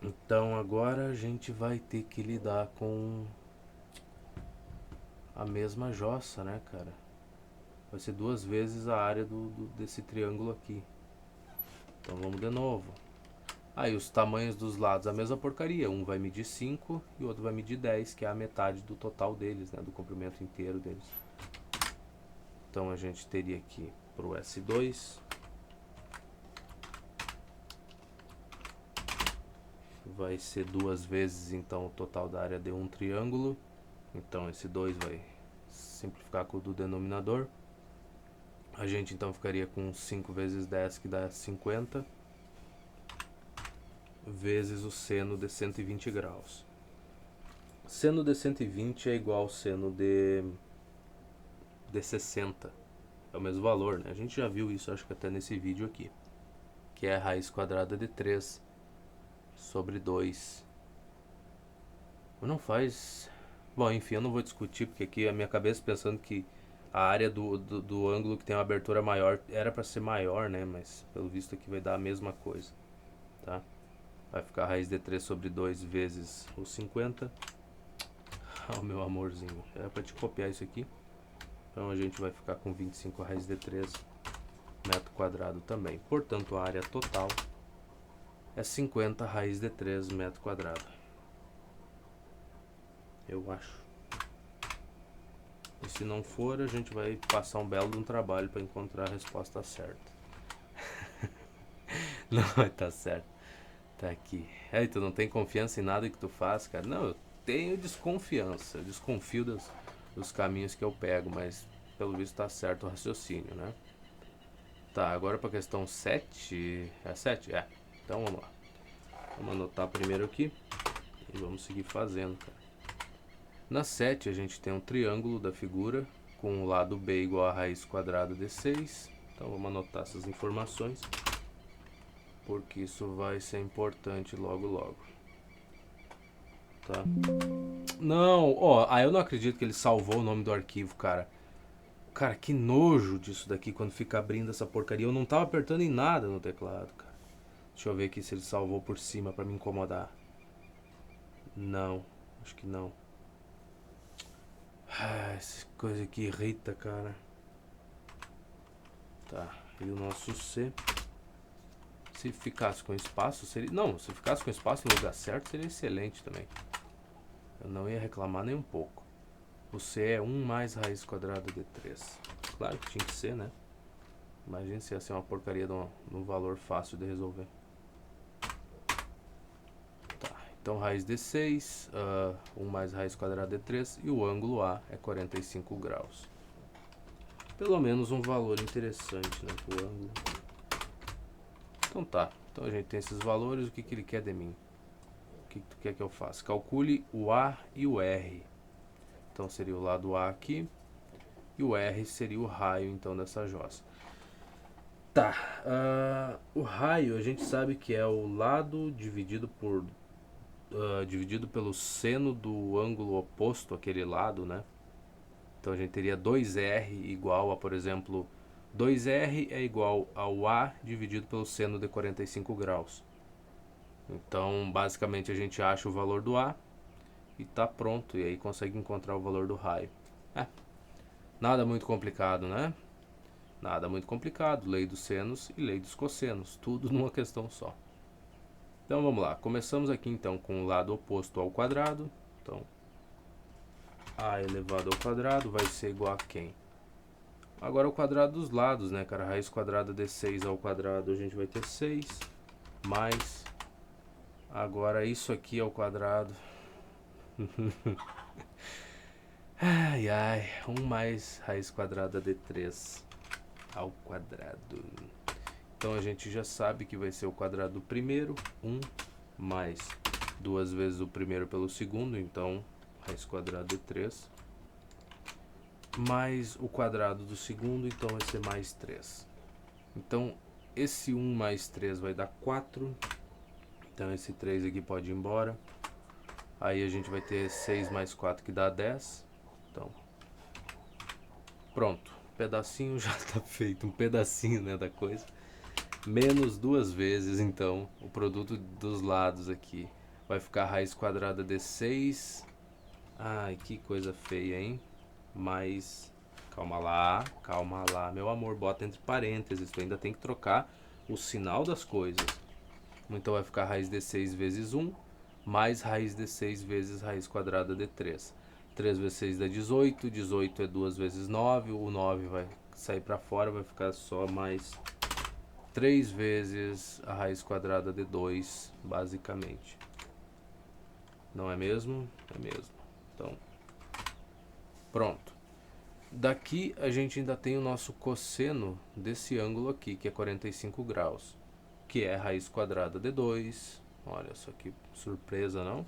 então agora a gente vai ter que lidar com a mesma jossa, né, cara? Vai ser duas vezes a área desse triângulo aqui. Então vamos de novo. Aí os tamanhos dos lados, a mesma porcaria. Um vai medir 5 e o outro vai medir 10, que é a metade do total deles, né? Do comprimento inteiro deles. Então a gente teria aqui para o S2. Vai ser duas vezes então o total da área de um triângulo. Então esse 2 vai simplificar com o do denominador. A gente então ficaria com 5 vezes 10, que dá 50. Vezes o seno de 120 graus. Seno de 120 é igual ao seno de 60. É o mesmo valor, né? A gente já viu isso, acho que até nesse vídeo aqui. Que é a raiz quadrada de 3 sobre 2. Não faz... Bom, enfim, eu não vou discutir, porque aqui a minha cabeça pensando que a área do ângulo que tem uma abertura maior era para ser maior, né? Mas pelo visto aqui vai dar a mesma coisa. tá? Vai ficar raiz de 3 sobre 2 vezes o 50. Ah, meu amorzinho, era para te copiar isso aqui. Então a gente vai ficar com 25 raiz de 3 metro quadrado também. Portanto, a área total é 50 raiz de 3 metro quadrado. Eu acho. E se não for, a gente vai passar um belo de um trabalho para encontrar a resposta certa. Não vai estar certo. Tá aqui. Aí, tu não tem confiança em nada que tu faz, cara? Não, eu tenho desconfiança. Eu desconfio dos caminhos que eu pego, mas pelo visto tá certo o raciocínio, né? Tá, agora pra questão 7. É 7? É. Então vamos lá. Vamos anotar primeiro aqui e vamos seguir fazendo, cara. Na 7 a gente tem um triângulo da figura com o lado B igual a raiz quadrada de 6. Então vamos anotar essas informações, porque isso vai ser importante logo logo. Tá? Não, ó, eu não acredito que ele salvou o nome do arquivo, cara. Cara, que nojo disso daqui quando fica abrindo essa porcaria. Eu não tava apertando em nada no teclado, cara. Deixa eu ver aqui se ele salvou por cima pra me incomodar. Não, acho que não. Essa coisa que irrita, cara. Tá, e o nosso C. Se ficasse com espaço, seria... Não, se ficasse com espaço no lugar certo, seria excelente também. Eu não ia reclamar nem um pouco. O C é 1 mais raiz quadrada de 3. Claro que tinha que ser, né? Imagina se ia ser uma porcaria de um valor fácil de resolver. Tá, então raiz de 6, 1 mais raiz quadrada de 3 e o ângulo A é 45 graus. Pelo menos um valor interessante, né, pro ângulo. Então tá, então a gente tem esses valores, o que ele quer de mim? O que tu quer que eu faça? Calcule o A e o R. Então seria o lado A aqui e o R seria o raio então dessa jossa. Tá, o raio a gente sabe que é o lado dividido pelo seno do ângulo oposto àquele lado, né? Então a gente teria 2R igual a, por exemplo, 2R é igual ao A dividido pelo seno de 45 graus. Então basicamente a gente acha o valor do A e tá pronto, e aí consegue encontrar o valor do raio. Nada muito complicado, né? Nada muito complicado, lei dos senos e lei dos cossenos, tudo numa questão só. Então vamos lá, começamos aqui então com o lado oposto ao quadrado. Então A elevado ao quadrado vai ser igual a quem? Agora o quadrado dos lados, né, cara? Raiz quadrada de 6 ao quadrado a gente vai ter 6, mais... Agora isso aqui ao quadrado... Ai, ai, 1 mais raiz quadrada de 3 ao quadrado. Então a gente já sabe que vai ser o quadrado do primeiro, 1 mais 2 vezes o primeiro pelo segundo, então raiz quadrada de 3, mais o quadrado do segundo, então vai ser mais 3. Então esse 1 mais 3 vai dar 4, então esse 3 aqui pode ir embora. Aí a gente vai ter 6 mais 4 que dá 10. Então, pronto, pedacinho já está feito, um pedacinho, né, da coisa. Menos 2 vezes, então, o produto dos lados aqui. Vai ficar raiz quadrada de 6. Ai, que coisa feia, hein? Mais... Calma lá, meu amor, bota entre parênteses. Tu ainda tem que trocar o sinal das coisas. Então vai ficar raiz de 6 vezes 1, mais raiz de 6 vezes raiz quadrada de 3. 3 vezes 6 dá 18, 18 é 2 vezes 9, o 9 vai sair para fora, vai ficar só mais 3 vezes a raiz quadrada de 2, basicamente. Não é mesmo? É mesmo. Então, pronto. Daqui a gente ainda tem o nosso cosseno desse ângulo aqui, que é 45 graus, que é a raiz quadrada de 2. Olha só que surpresa, não?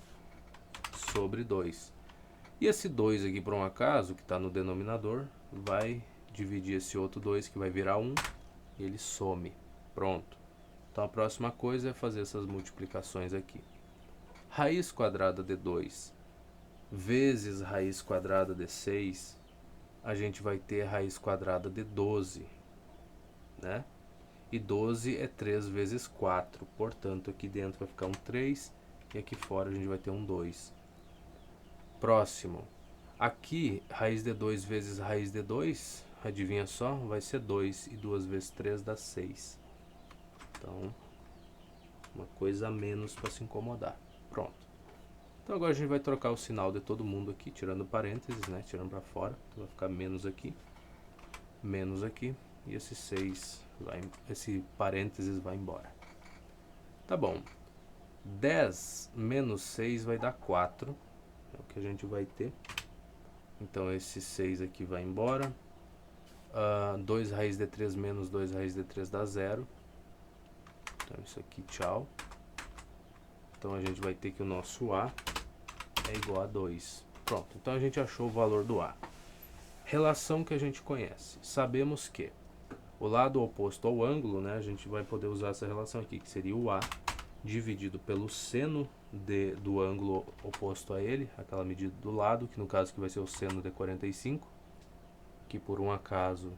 Sobre 2. E esse 2 aqui, por um acaso, que está no denominador, vai dividir esse outro 2, que vai virar 1, e ele some. Pronto. Então a próxima coisa é fazer essas multiplicações aqui. Raiz quadrada de 2 vezes raiz quadrada de 6, a gente vai ter raiz quadrada de 12, né? E 12 é 3 vezes 4. Portanto, aqui dentro vai ficar um 3 e aqui fora a gente vai ter um 2. Próximo. Aqui, raiz de 2 vezes raiz de 2, adivinha só? Vai ser 2 e 2 vezes 3 dá 6. Então, uma coisa a menos para se incomodar. Pronto. Então agora a gente vai trocar o sinal de todo mundo aqui, tirando parênteses, né? Tirando para fora. Então vai ficar menos aqui e esse 6 esse parênteses vai embora. Tá bom. 10 menos 6 vai dar 4. É o que a gente vai ter. Então esse 6 aqui vai embora. 2 raiz de 3 menos 2 raiz de 3 dá 0. Então isso aqui, tchau. Então a gente vai ter que o nosso A é igual a 2. Pronto, então a gente achou o valor do A. Relação que a gente conhece. Sabemos que o lado oposto ao ângulo, né, a gente vai poder usar essa relação aqui, que seria o A dividido pelo seno do ângulo oposto a ele, aquela medida do lado, que no caso que vai ser o seno de 45, que por um acaso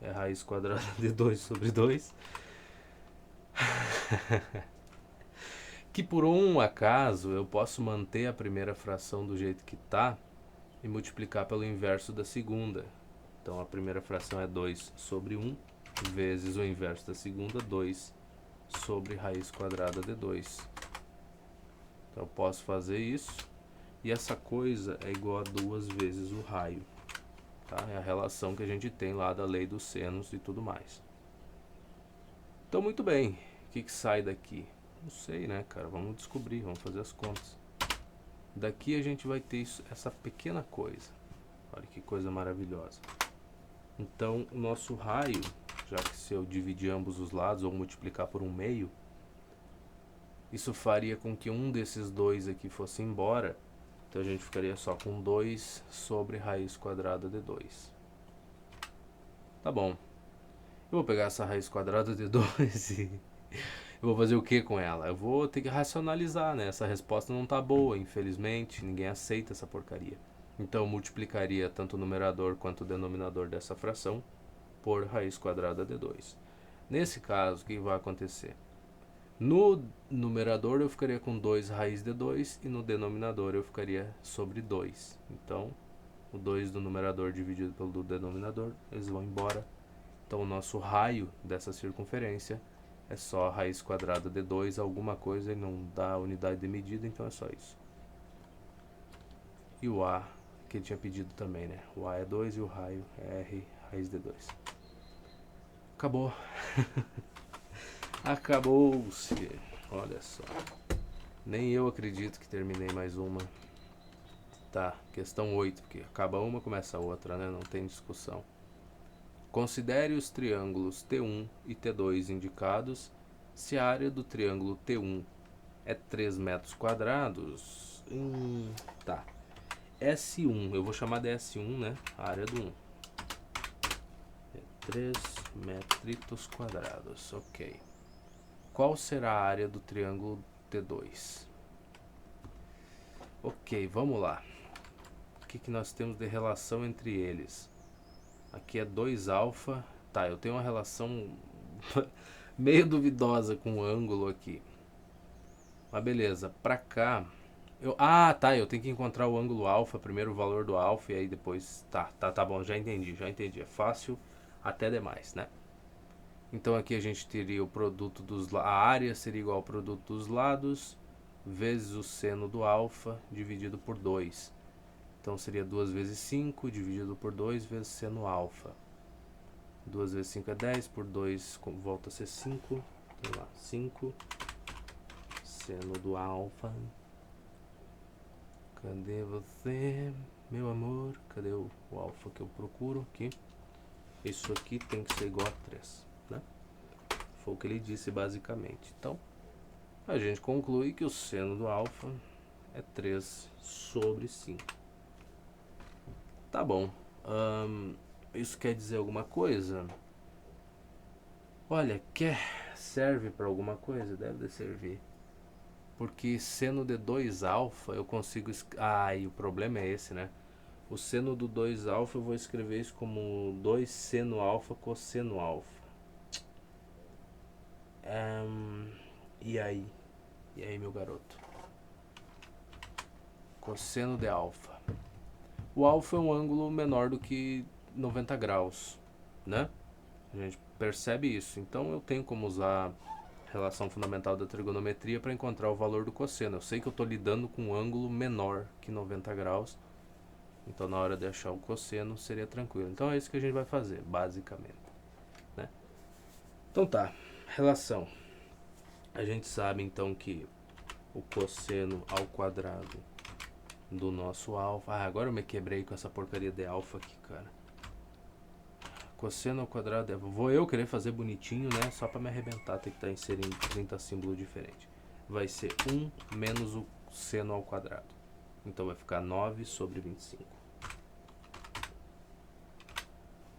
é raiz quadrada de 2 sobre 2. Que por um acaso eu posso manter a primeira fração do jeito que está e multiplicar pelo inverso da segunda. Então a primeira fração é 2 sobre 1 vezes o inverso da segunda, 2 sobre raiz quadrada de 2. Então eu posso fazer isso e essa coisa é igual a 2 vezes o raio. Tá? É a relação que a gente tem lá da lei dos senos e tudo mais. Então muito bem, o que sai daqui? Não sei, né, cara? Vamos descobrir, vamos fazer as contas. Daqui a gente vai ter essa pequena coisa. Olha que coisa maravilhosa. Então o nosso raio, já que se eu dividir ambos os lados ou multiplicar por 1/2, isso faria com que um desses dois aqui fosse embora. Então a gente ficaria só com 2 sobre raiz quadrada de 2. Tá bom. Eu vou pegar essa raiz quadrada de 2 e eu vou fazer o que com ela? Eu vou ter que racionalizar, né? Essa resposta não tá boa, infelizmente. Ninguém aceita essa porcaria. Então eu multiplicaria tanto o numerador quanto o denominador dessa fração por raiz quadrada de 2. Nesse caso, o que vai acontecer? No numerador eu ficaria com 2 raiz de 2 e no denominador eu ficaria sobre 2. Então, o 2 do numerador dividido pelo do denominador, eles vão embora. Então o nosso raio dessa circunferência é só a raiz quadrada de 2 alguma coisa e não dá unidade de medida, então é só isso. E o A, que ele tinha pedido também, né? O A é 2 e o raio é R raiz de 2. Acabou. Acabou-se. Olha só. Nem eu acredito que terminei mais uma. Tá, questão 8, porque acaba uma, começa a outra, né? Não tem discussão. Considere os triângulos T1 e T2 indicados. Se a área do triângulo T1 é 3 metros quadrados, tá. S1, eu vou chamar de S1, né? A área do 1. É 3 metritos quadrados, ok. Qual será a área do triângulo T2? Ok, vamos lá. O que nós temos de relação entre eles? Aqui é 2α. Tá, eu tenho uma relação meio duvidosa com o ângulo aqui. Mas beleza, pra cá... tá, eu tenho que encontrar o ângulo alfa, primeiro o valor do alfa e aí depois... Tá bom, já entendi. É fácil até demais, né? Então aqui a gente teria o produto dos... A área seria igual ao produto dos lados vezes o seno do alfa dividido por 2. Então seria 2 vezes 5 dividido por 2 vezes seno alfa. 2 vezes 5 é 10, por 2 volta a ser 5. Então lá, 5 seno do alfa. Cadê você, meu amor? Cadê o alfa que eu procuro aqui? Isso aqui tem que ser igual a 3, né? Foi o que ele disse basicamente. Então, a gente conclui que o seno do alfa é 3 sobre 5. Tá bom. Isso quer dizer alguma coisa? Olha, serve para alguma coisa? Deve servir. Porque seno de 2α eu consigo... e o problema é esse, né? O seno do 2α eu vou escrever isso como 2 seno alfa cosseno alfa. E aí? E aí, meu garoto? Cosseno de alfa. O alfa é um ângulo menor do que 90 graus, né? A gente percebe isso. Então eu tenho como usar a relação fundamental da trigonometria para encontrar o valor do cosseno. Eu sei que eu estou lidando com um ângulo menor que 90 graus. Então na hora de achar o cosseno seria tranquilo. Então é isso que a gente vai fazer, basicamente, né? Então tá, relação. A gente sabe então que o cosseno ao quadrado do nosso alfa... Ah, agora eu me quebrei com essa porcaria de alfa aqui, cara. Cosseno ao quadrado... Vou eu querer fazer bonitinho, né? Só pra me arrebentar, tem que estar inserindo 30 símbolos diferentes. Vai ser 1 menos o seno ao quadrado. Então vai ficar 9 sobre 25.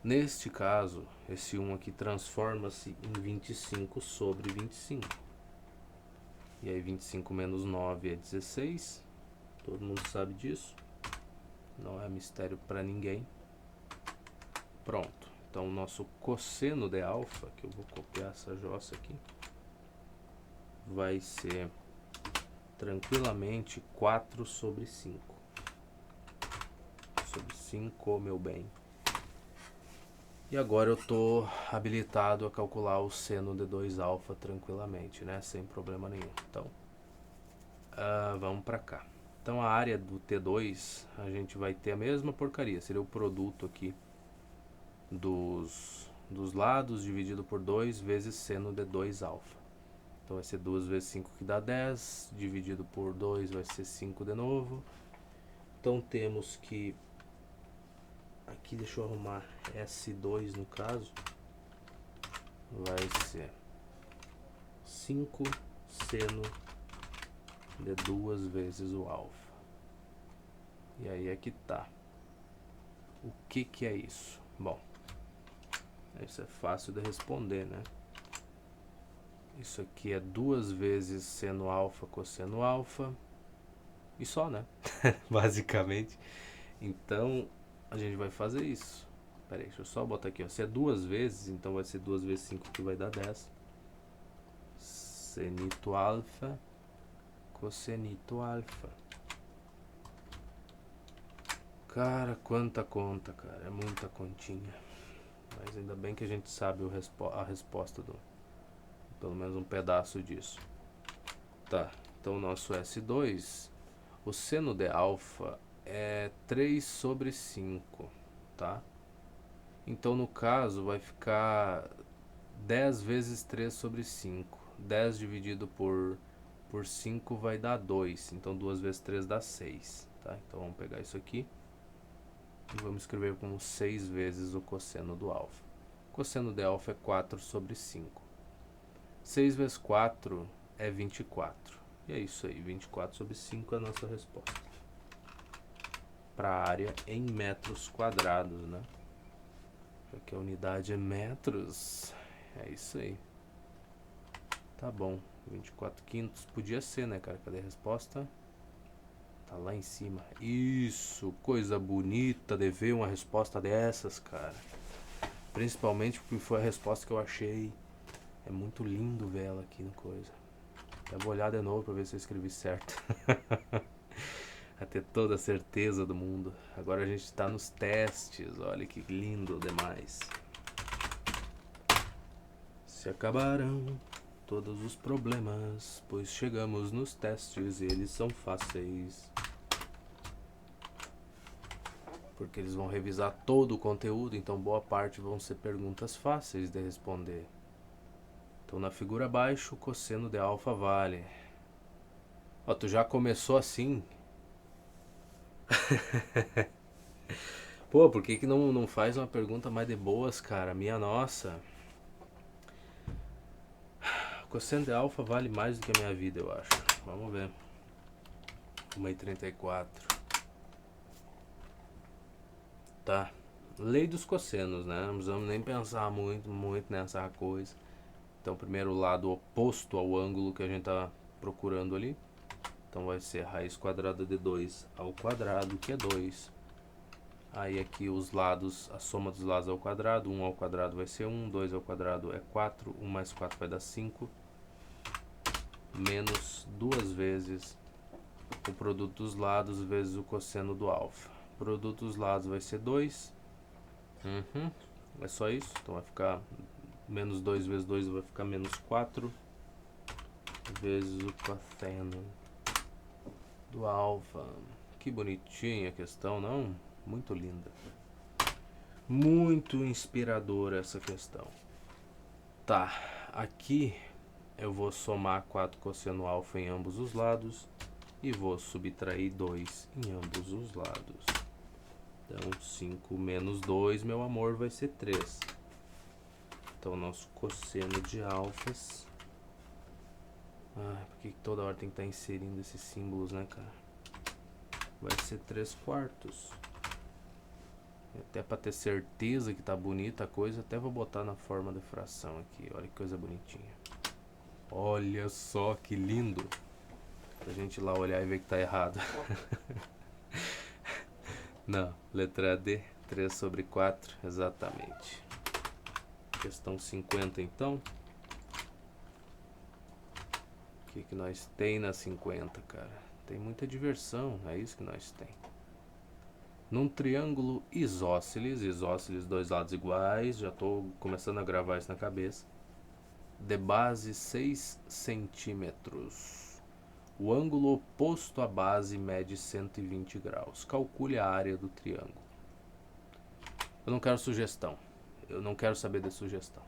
Neste caso, esse 1 aqui transforma-se em 25 sobre 25. E aí 25 menos 9 é 16. Todo mundo sabe disso. Não é mistério para ninguém. Pronto. Então o nosso cosseno de alfa, que eu vou copiar essa jossa aqui, vai ser tranquilamente 4 sobre 5. Sobre 5, meu bem. E agora eu estou habilitado a calcular o seno de 2 alfa tranquilamente, né? Sem problema nenhum. Então, vamos para cá. Então a área do T2, a gente vai ter a mesma porcaria. Seria o produto aqui dos lados dividido por 2 vezes seno de 2 alfa. Então vai ser 2 vezes 5 que dá 10, dividido por 2 vai ser 5 de novo. Então temos que... Aqui deixa eu arrumar S2 no caso. Vai ser 5 seno de 2 vezes o alfa. E aí é que tá. O que que é isso? Bom, isso é fácil de responder, né? Isso aqui é 2 vezes seno alfa cosseno alfa. E só, né? Basicamente. Então, a gente vai fazer isso. Pera aí, deixa eu só botar aqui, ó. Se é 2 vezes, então vai ser 2 vezes 5 que vai dar 10. Senito alfa cossenito alfa. Cara, quanta conta, cara. É muita continha. Mas ainda bem que a gente sabe a resposta do... Pelo menos um pedaço disso. Tá, então o nosso S2, o seno de alfa é 3 sobre 5, tá? Então no caso vai ficar 10 vezes 3 sobre 5. 10 dividido por 5 vai dar 2. Então 2 vezes 3 dá 6, tá? Então vamos pegar isso aqui e vamos escrever como 6 vezes o cosseno do alfa. O cosseno de alfa é 4 sobre 5. 6 vezes 4 é 24. E é isso aí, 24 sobre 5 é a nossa resposta. Para a área em metros quadrados, né? Já que a unidade é metros. É isso aí. Tá bom, 24 quintos. Podia ser, né, cara? Cadê a resposta? Tá lá em cima. Isso, coisa bonita de ver uma resposta dessas, cara. Principalmente porque foi a resposta que eu achei. É muito lindo ver ela aqui no coisa. Eu vou olhar de novo pra ver se eu escrevi certo. A ter toda a certeza do mundo. Agora a gente tá nos testes. Olha que lindo demais. Se acabaram todos os problemas, pois chegamos nos testes e eles são fáceis. Porque eles vão revisar todo o conteúdo, então boa parte vão ser perguntas fáceis de responder. Então na figura abaixo, o cosseno de alfa vale. Ó, tu já começou assim? Pô, por que que não faz uma pergunta mais de boas, cara? Minha nossa. O cosseno de alfa vale mais do que a minha vida, eu acho. Vamos ver. 1,34. Tá. Lei dos cossenos, né? Não precisamos nem pensar muito nessa coisa. Então, primeiro o lado oposto ao ângulo que a gente tá procurando ali. Então vai ser raiz quadrada de 2 ao quadrado, que é 2. Aí aqui os lados, a soma dos lados ao quadrado, 1 ao quadrado vai ser 1, 2 ao quadrado é 4, 1 mais 4 vai dar 5, menos 2 vezes o produto dos lados vezes o cosseno do alfa. O produto dos lados vai ser 2, é só isso, então vai ficar menos 2 vezes 2 vai ficar menos 4, vezes o cosseno do alfa. Que bonitinha a questão, não? Muito linda. Muito inspiradora essa questão. Tá, aqui eu vou somar 4 cosseno alfa em ambos os lados e vou subtrair 2 em ambos os lados. Então 5 menos 2, meu amor, vai ser 3. Então nosso cosseno de alfas... Ai, por que toda hora tem que estar inserindo esses símbolos, né, cara? Vai ser 3/4. Até para ter certeza que tá bonita a coisa, até vou botar na forma de fração aqui. Olha que coisa bonitinha. Olha só que lindo. Pra gente ir lá olhar e ver que tá errado. Não, letra D, 3/4, exatamente. Questão 50 então. O que nós tem na 50, cara? Tem muita diversão, é isso que nós tem. Num triângulo isósceles, dois lados iguais, já estou começando a gravar isso na cabeça, de base 6 centímetros. O ângulo oposto à base mede 120 graus. Calcule a área do triângulo. Eu não quero sugestão. Eu não quero saber de sugestão.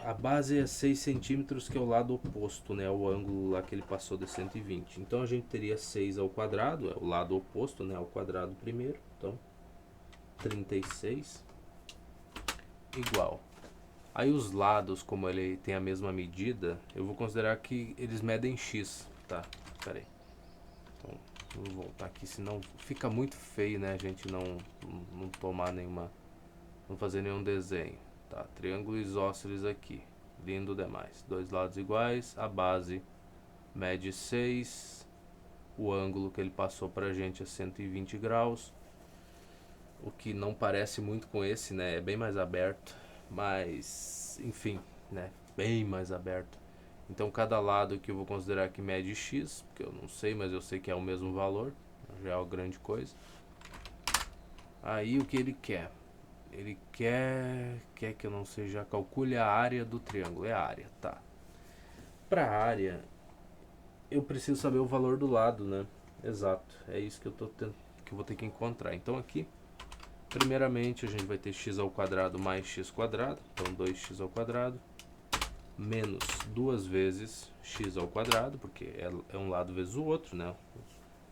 A base é 6 centímetros, que é o lado oposto, né? O ângulo lá que ele passou de 120. Então a gente teria 6 ao quadrado, é o lado oposto, né? Ao quadrado primeiro. Então 36 igual. Aí os lados, como ele tem a mesma medida, eu vou considerar que eles medem x, tá? Pera aí. Então vou voltar aqui, senão fica muito feio, né? A gente não tomar nenhuma, não fazer nenhum desenho. Tá, triângulo isósceles aqui, lindo demais, dois lados iguais, a base mede 6, o ângulo que ele passou pra gente é 120 graus, o que não parece muito com esse, né, é bem mais aberto, mas, enfim, né, bem mais aberto. Então cada lado que eu vou considerar que mede x, porque eu não sei, mas eu sei que é o mesmo valor, já é uma grande coisa. Aí o que ele quer? Ele quer que eu não sei, já calcule a área do triângulo. É a área, tá. Para a área, eu preciso saber o valor do lado, né? Exato, é isso que eu vou ter que encontrar. Então aqui, primeiramente, a gente vai ter x ao quadrado mais x quadrado. Então 2x ao quadrado menos 2 vezes x ao quadrado, porque é um lado vezes o outro, né?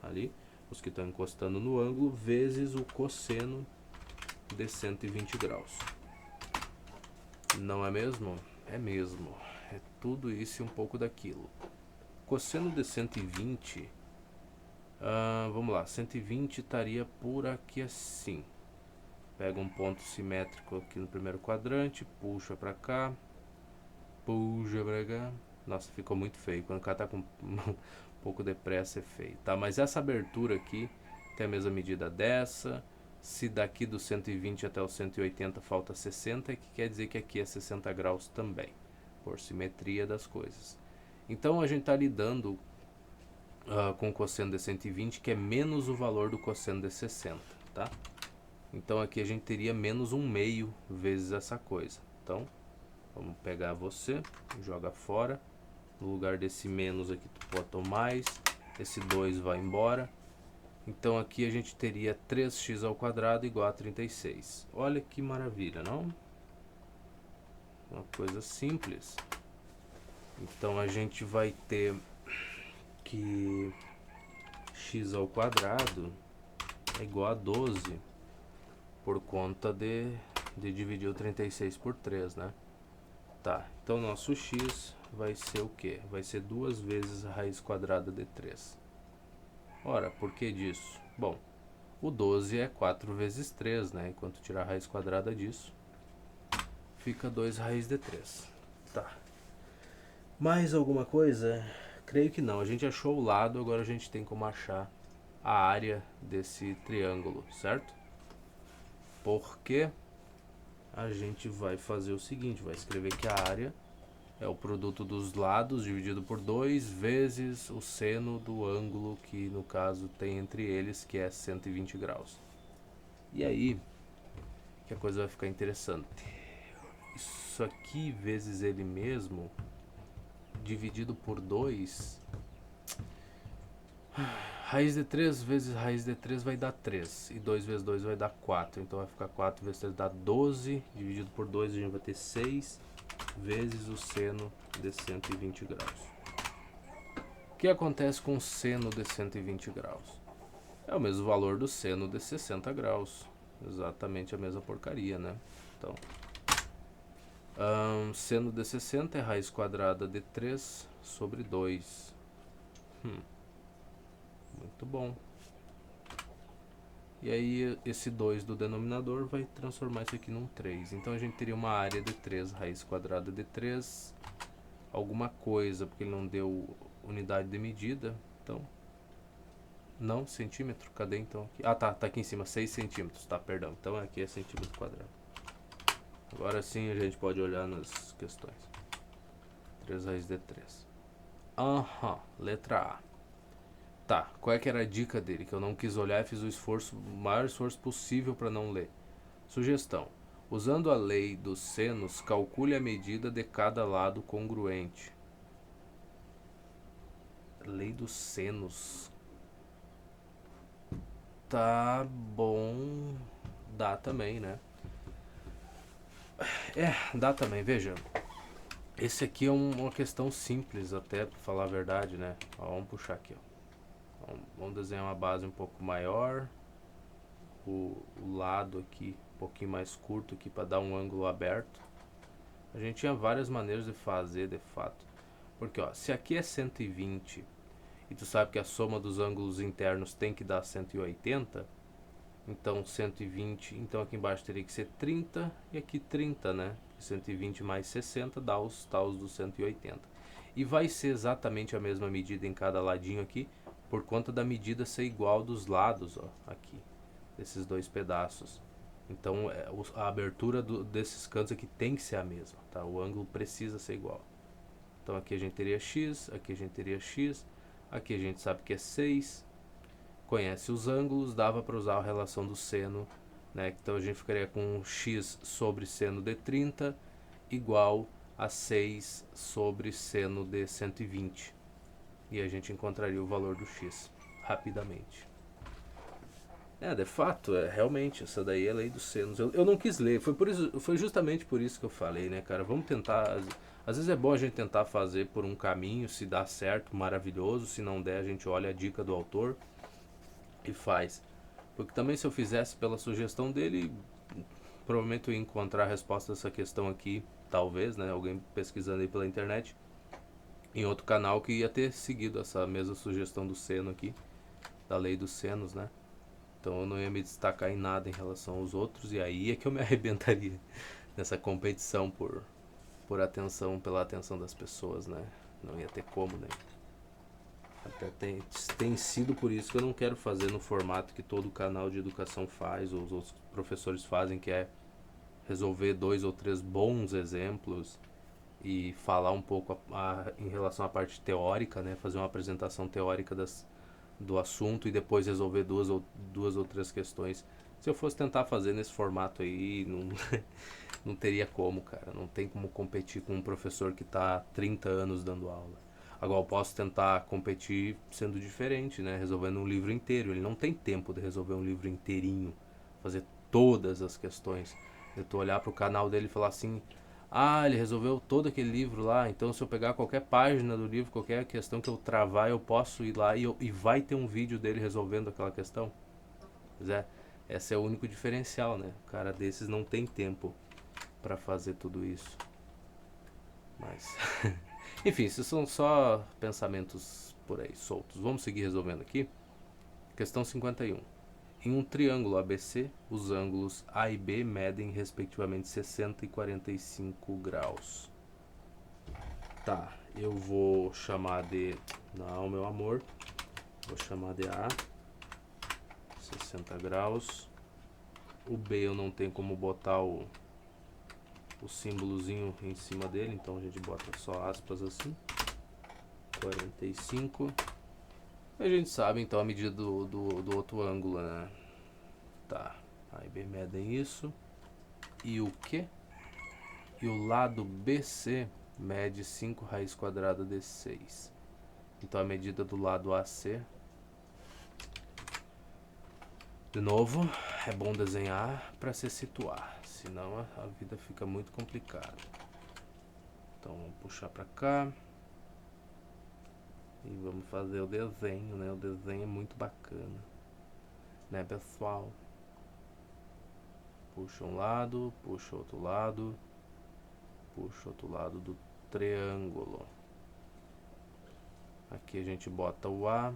Ali, os que estão encostando no ângulo, vezes o cosseno de 120 graus. Não é mesmo? É mesmo. É tudo isso e um pouco daquilo. Cosseno de 120, vamos lá, 120 estaria por aqui assim. Pega um ponto simétrico aqui no primeiro quadrante, puxa pra cá, puxa pra cá. Nossa, ficou muito feio. Quando o cara tá com um pouco de pressa é feio, tá? Mas essa abertura aqui tem a mesma medida dessa. Se daqui do 120 até o 180 falta 60, que quer dizer que aqui é 60 graus também, por simetria das coisas. Então a gente está lidando com o cosseno de 120, que é menos o valor do cosseno de 60, tá? Então aqui a gente teria menos 1/2 vezes essa coisa. Então vamos pegar você, joga fora. No lugar desse menos aqui tu bota o mais, esse 2 vai embora. Então aqui a gente teria 3x ao quadrado igual a 36. Olha que maravilha, não? Uma coisa simples. Então a gente vai ter que x ao quadrado é igual a 12 por conta de dividir o 36 por 3, né? Tá, então nosso x vai ser o quê? Vai ser 2 vezes a raiz quadrada de 3. Ora, por que disso? Bom, o 12 é 4 vezes 3, né? Enquanto tirar a raiz quadrada disso, fica 2 raiz de 3. Tá. Mais alguma coisa? Creio que não. A gente achou o lado, agora a gente tem como achar a área desse triângulo, certo? Porque a gente vai fazer o seguinte, vai escrever que a área é o produto dos lados dividido por 2 vezes o seno do ângulo que no caso tem entre eles, que é 120 graus. E aí que a coisa vai ficar interessante. Isso aqui vezes ele mesmo dividido por 2, raiz de 3 vezes raiz de 3 vai dar 3. E 2 vezes 2 vai dar 4. Então vai ficar 4 vezes 3 dá 12. Dividido por 2 a gente vai ter 6 vezes o seno de 120 graus. O que acontece com o seno de 120 graus? É o mesmo valor do seno de 60 graus. Exatamente a mesma porcaria, né? Então, seno de 60 é raiz quadrada de 3 sobre 2. Muito bom. E aí esse 2 do denominador vai transformar isso aqui num 3. Então a gente teria uma área de 3, raiz quadrada de 3, alguma coisa, porque ele não deu unidade de medida. Então, não, centímetro, cadê então aqui? Ah, tá aqui em cima, 6 centímetros, tá, perdão. Então aqui é centímetro quadrado. Agora sim a gente pode olhar nas questões. 3 raiz de 3. Letra A. Tá, qual é que era a dica dele? Que eu não quis olhar e fiz o maior esforço possível para não ler. Sugestão. Usando a lei dos senos, calcule a medida de cada lado congruente. Lei dos senos. Tá bom. Dá também, né? Dá também, veja. Esse aqui é uma questão simples, até pra falar a verdade, né? Ó, vamos puxar aqui, ó. Vamos desenhar uma base um pouco maior. O lado aqui um pouquinho mais curto aqui para dar um ângulo aberto. A gente tinha várias maneiras de fazer, de fato. Porque, ó, se aqui é 120 e tu sabe que a soma dos ângulos internos tem que dar 180, então 120, então aqui embaixo teria que ser 30 e aqui 30, né? 120 mais 60 dá os taus dos 180. E vai ser exatamente a mesma medida em cada ladinho aqui, por conta da medida ser igual dos lados, ó, aqui, desses dois pedaços. Então a abertura desses cantos aqui tem que ser a mesma, tá? O ângulo precisa ser igual. Então aqui a gente teria x, aqui a gente teria x, aqui a gente sabe que é 6. Conhece os ângulos, dava para usar a relação do seno, né? Então a gente ficaria com x sobre seno de 30 igual a 6 sobre seno de 120. E a gente encontraria o valor do x rapidamente. De fato, realmente, essa daí é a lei dos senos. Eu não quis ler, foi justamente por isso que eu falei, né, cara? Vamos tentar. Às vezes é bom a gente tentar fazer por um caminho, se dá certo, maravilhoso. Se não der, a gente olha a dica do autor e faz. Porque também se eu fizesse pela sugestão dele, provavelmente eu ia encontrar a resposta dessa questão aqui, talvez, né? Alguém pesquisando aí pela internet, em outro canal que ia ter seguido essa mesma sugestão do seno aqui, da lei dos senos, né? Então eu não ia me destacar em nada em relação aos outros, e aí é que eu me arrebentaria nessa competição por atenção, pela atenção das pessoas, né? Não ia ter como, né? Até tem sido por isso que eu não quero fazer no formato que todo canal de educação faz, ou os outros professores fazem, que é resolver 2 ou 3 bons exemplos e falar um pouco em relação à parte teórica, né? Fazer uma apresentação teórica do assunto e depois resolver duas ou três questões. Se eu fosse tentar fazer nesse formato aí, não teria como, cara. Não tem como competir com um professor que está há 30 anos dando aula. Agora eu posso tentar competir sendo diferente, né? Resolvendo um livro inteiro. Ele não tem tempo de resolver um livro inteirinho, fazer todas as questões. Eu tô olhar pro canal dele e falar assim: ah, ele resolveu todo aquele livro lá, então se eu pegar qualquer página do livro, qualquer questão que eu travar, eu posso ir lá e vai ter um vídeo dele resolvendo aquela questão. Pois é, esse é o único diferencial, né? O cara desses não tem tempo para fazer tudo isso. Mas, enfim, esses são só pensamentos por aí, soltos. Vamos seguir resolvendo aqui. Questão 51. Em um triângulo ABC, os ângulos A e B medem respectivamente 60 e 45 graus. Tá, eu vou chamar de... Não, meu amor. Vou chamar de A. 60 graus. O B eu não tenho como botar o símbolozinho em cima dele, então a gente bota só aspas assim. 45. A gente sabe então a medida do outro ângulo, né? Tá, aí B medem isso. E o Q? E o lado BC mede 5 raiz quadrada de 6. Então a medida do lado AC, de novo, é bom desenhar para se situar, senão a vida fica muito complicada. Então vamos puxar para cá e vamos fazer o desenho, né? O desenho é muito bacana, né, pessoal? Puxa um lado, puxa outro lado, puxa outro lado do triângulo. Aqui a gente bota o A.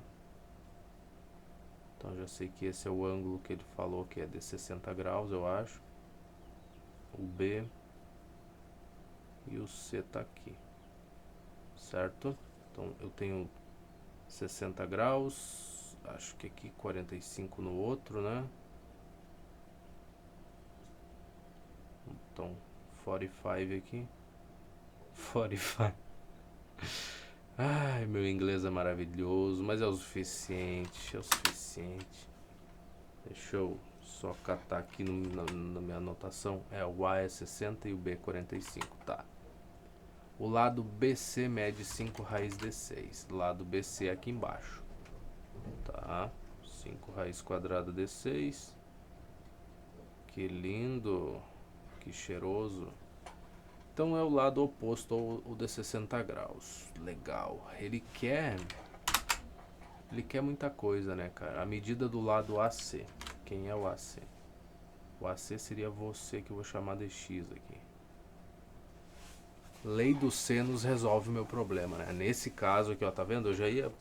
Então já sei que esse é o ângulo que ele falou que é de 60 graus, eu acho. O B e o C tá aqui, certo? Então eu tenho 60 graus, acho que aqui 45 no outro, né? Então 45 aqui. 45. Ai, meu inglês é maravilhoso, mas é o suficiente, é o suficiente. Deixa eu só catar aqui na minha anotação. O A é 60 e o B é 45, tá. O lado BC mede 5 raiz de 6. Lado BC aqui embaixo. Tá. 5 raiz quadrada de 6. Que lindo. Que cheiroso. Então é o lado oposto ao de 60 graus. Legal. Ele quer muita coisa, né, cara? A medida do lado AC. Quem é o AC? O AC seria você, que eu vou chamar de X aqui. Lei dos senos resolve o meu problema, né? Nesse caso aqui, ó, tá vendo? Eu já ia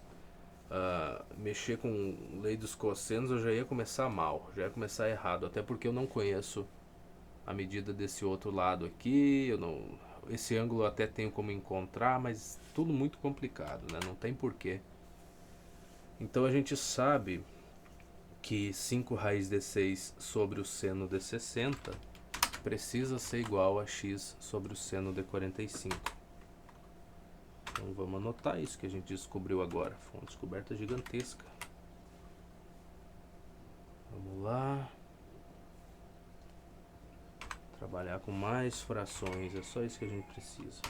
mexer com lei dos cossenos, eu já ia começar mal, já ia começar errado, até porque eu não conheço a medida desse outro lado aqui, esse ângulo eu até tenho como encontrar, mas tudo muito complicado, né? Não tem porquê. Então a gente sabe que 5 raiz de 6 sobre o seno de 60 precisa ser igual a x sobre o seno de 45. Então vamos anotar isso que a gente descobriu agora. Foi uma descoberta gigantesca. Vamos lá. Trabalhar com mais frações, é só isso que a gente precisa.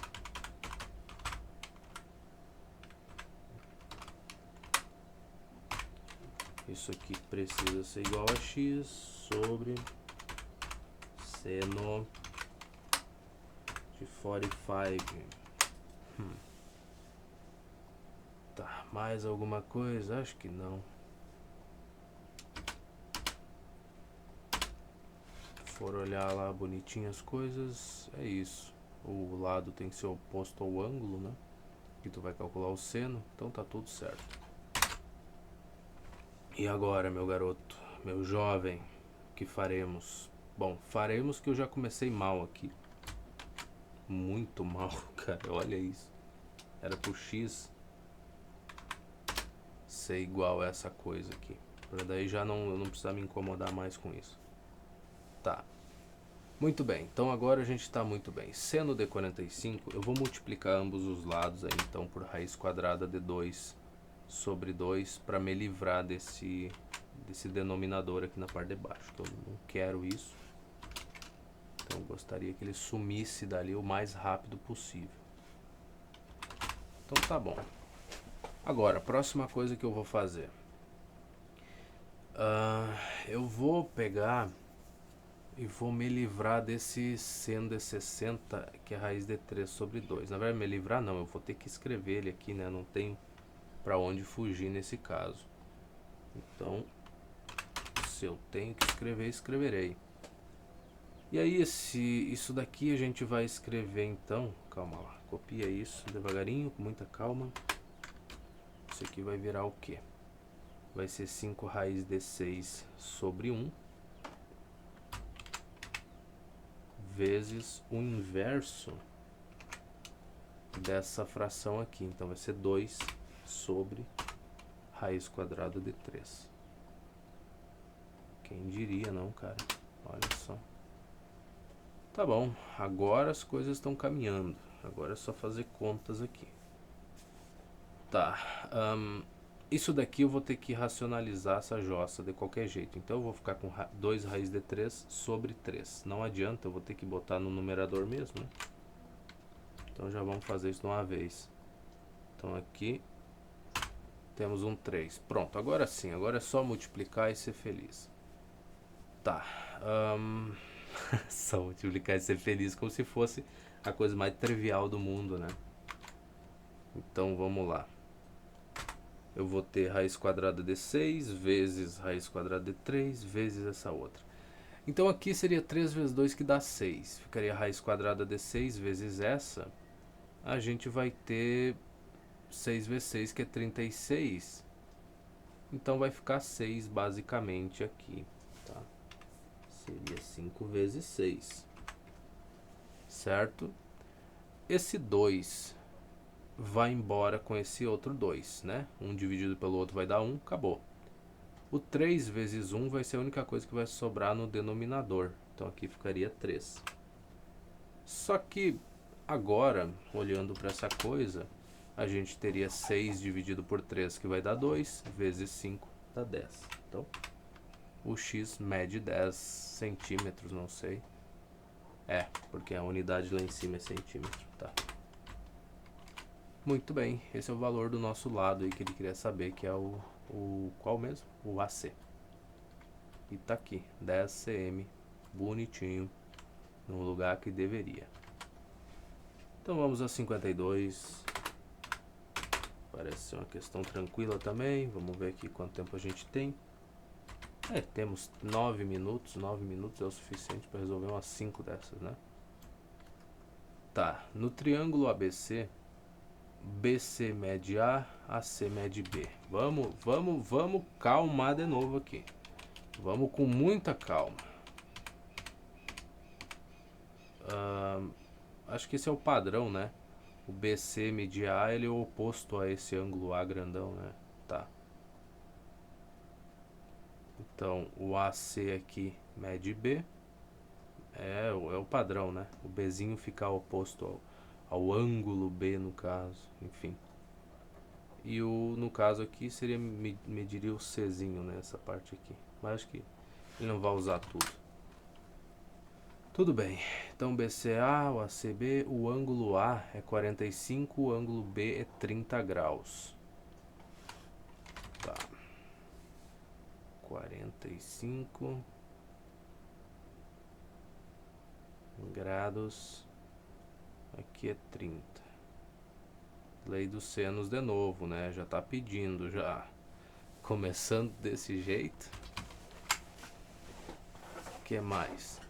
Isso aqui precisa ser igual a x sobre seno de 45. Tá, mais alguma coisa? Acho que não. Se for olhar lá bonitinho as coisas, é isso. O lado tem que ser oposto ao ângulo, né? Que tu vai calcular o seno, então tá tudo certo. E agora, meu garoto, meu jovem, o que faremos? Bom, faremos que eu já comecei mal aqui. Muito mal, cara, olha isso. Era pro x ser igual a essa coisa aqui. Pra daí já eu não precisar me incomodar mais com isso. Tá. Muito bem, então agora a gente está muito bem. Seno de 45, eu vou multiplicar ambos os lados aí, então, por raiz quadrada de 2 sobre 2 para me livrar desse denominador aqui na parte de baixo. Então eu não quero isso. Então eu gostaria que ele sumisse dali o mais rápido possível. Então tá bom. Agora, a próxima coisa que eu vou fazer. Eu vou pegar e vou me livrar desse seno de 60, que é a raiz de 3 sobre 2. Na verdade, me livrar não, eu vou ter que escrever ele aqui, né? Não tem para onde fugir nesse caso. Então, se eu tenho que escrever, escreverei. E aí, isso daqui a gente vai escrever então. Calma lá, copia isso devagarinho, com muita calma. Isso aqui vai virar o quê? Vai ser 5 raiz de 6 sobre 1. Vezes o inverso dessa fração aqui. Então vai ser 2 sobre raiz quadrada de 3. Quem diria, não, cara? Olha só. Tá bom, agora as coisas estão caminhando. Agora é só fazer contas aqui. Tá, isso daqui eu vou ter que racionalizar essa jossa de qualquer jeito. Então eu vou ficar com 2 raiz de 3 sobre 3. Não adianta, eu vou ter que botar no numerador mesmo, né? Então já vamos fazer isso de uma vez. Então aqui temos um 3. Pronto, agora sim, agora é só multiplicar e ser feliz. Tá, só multiplicar e ser feliz como se fosse a coisa mais trivial do mundo, né? Então vamos lá. Eu vou ter raiz quadrada de 6 vezes raiz quadrada de 3 vezes essa outra. Então aqui seria 3 vezes 2 que dá 6. Ficaria raiz quadrada de 6 vezes essa. A gente vai ter 6 vezes 6 que é 36. Então vai ficar 6 basicamente aqui, tá? Seria 5 vezes 6. Certo? Esse 2 vai embora com esse outro 2, né? Um dividido pelo outro vai dar 1, acabou. O 3 vezes 1 vai ser a única coisa que vai sobrar no denominador. Então aqui ficaria 3. Só que agora, olhando para essa coisa, a gente teria 6 dividido por 3, que vai dar 2, vezes 5 dá 10. Então, o x mede 10 centímetros, não sei. Porque a unidade lá em cima é centímetro, tá? Muito bem, esse é o valor do nosso lado aí que ele queria saber, que é o qual mesmo? O AC. E tá aqui, 10 cm, bonitinho, no lugar que deveria. Então vamos a 52. Parece ser uma questão tranquila também. Vamos ver aqui quanto tempo a gente tem. Temos 9 minutos. 9 minutos é o suficiente para resolver umas 5 dessas, né? Tá, no triângulo ABC, BC mede A, AC mede B. Vamos calmar de novo aqui. Vamos com muita calma. Acho que esse é o padrão, né? O BC mede A, ele é o oposto a esse ângulo A grandão, né? Tá. Então, o AC aqui mede B. É o padrão, né? O Bzinho fica oposto ao ângulo B, no caso. Enfim. E no caso aqui, seria mediria o Czinho, né? Essa parte aqui. Mas acho que ele não vai usar tudo. Tudo bem. Então, BCA, o ACB, o ângulo A é 45, o ângulo B é 30 graus. Tá. 45 graus. Aqui é 30. Lei dos senos de novo, né? Já tá pedindo, já. Começando desse jeito. O que mais?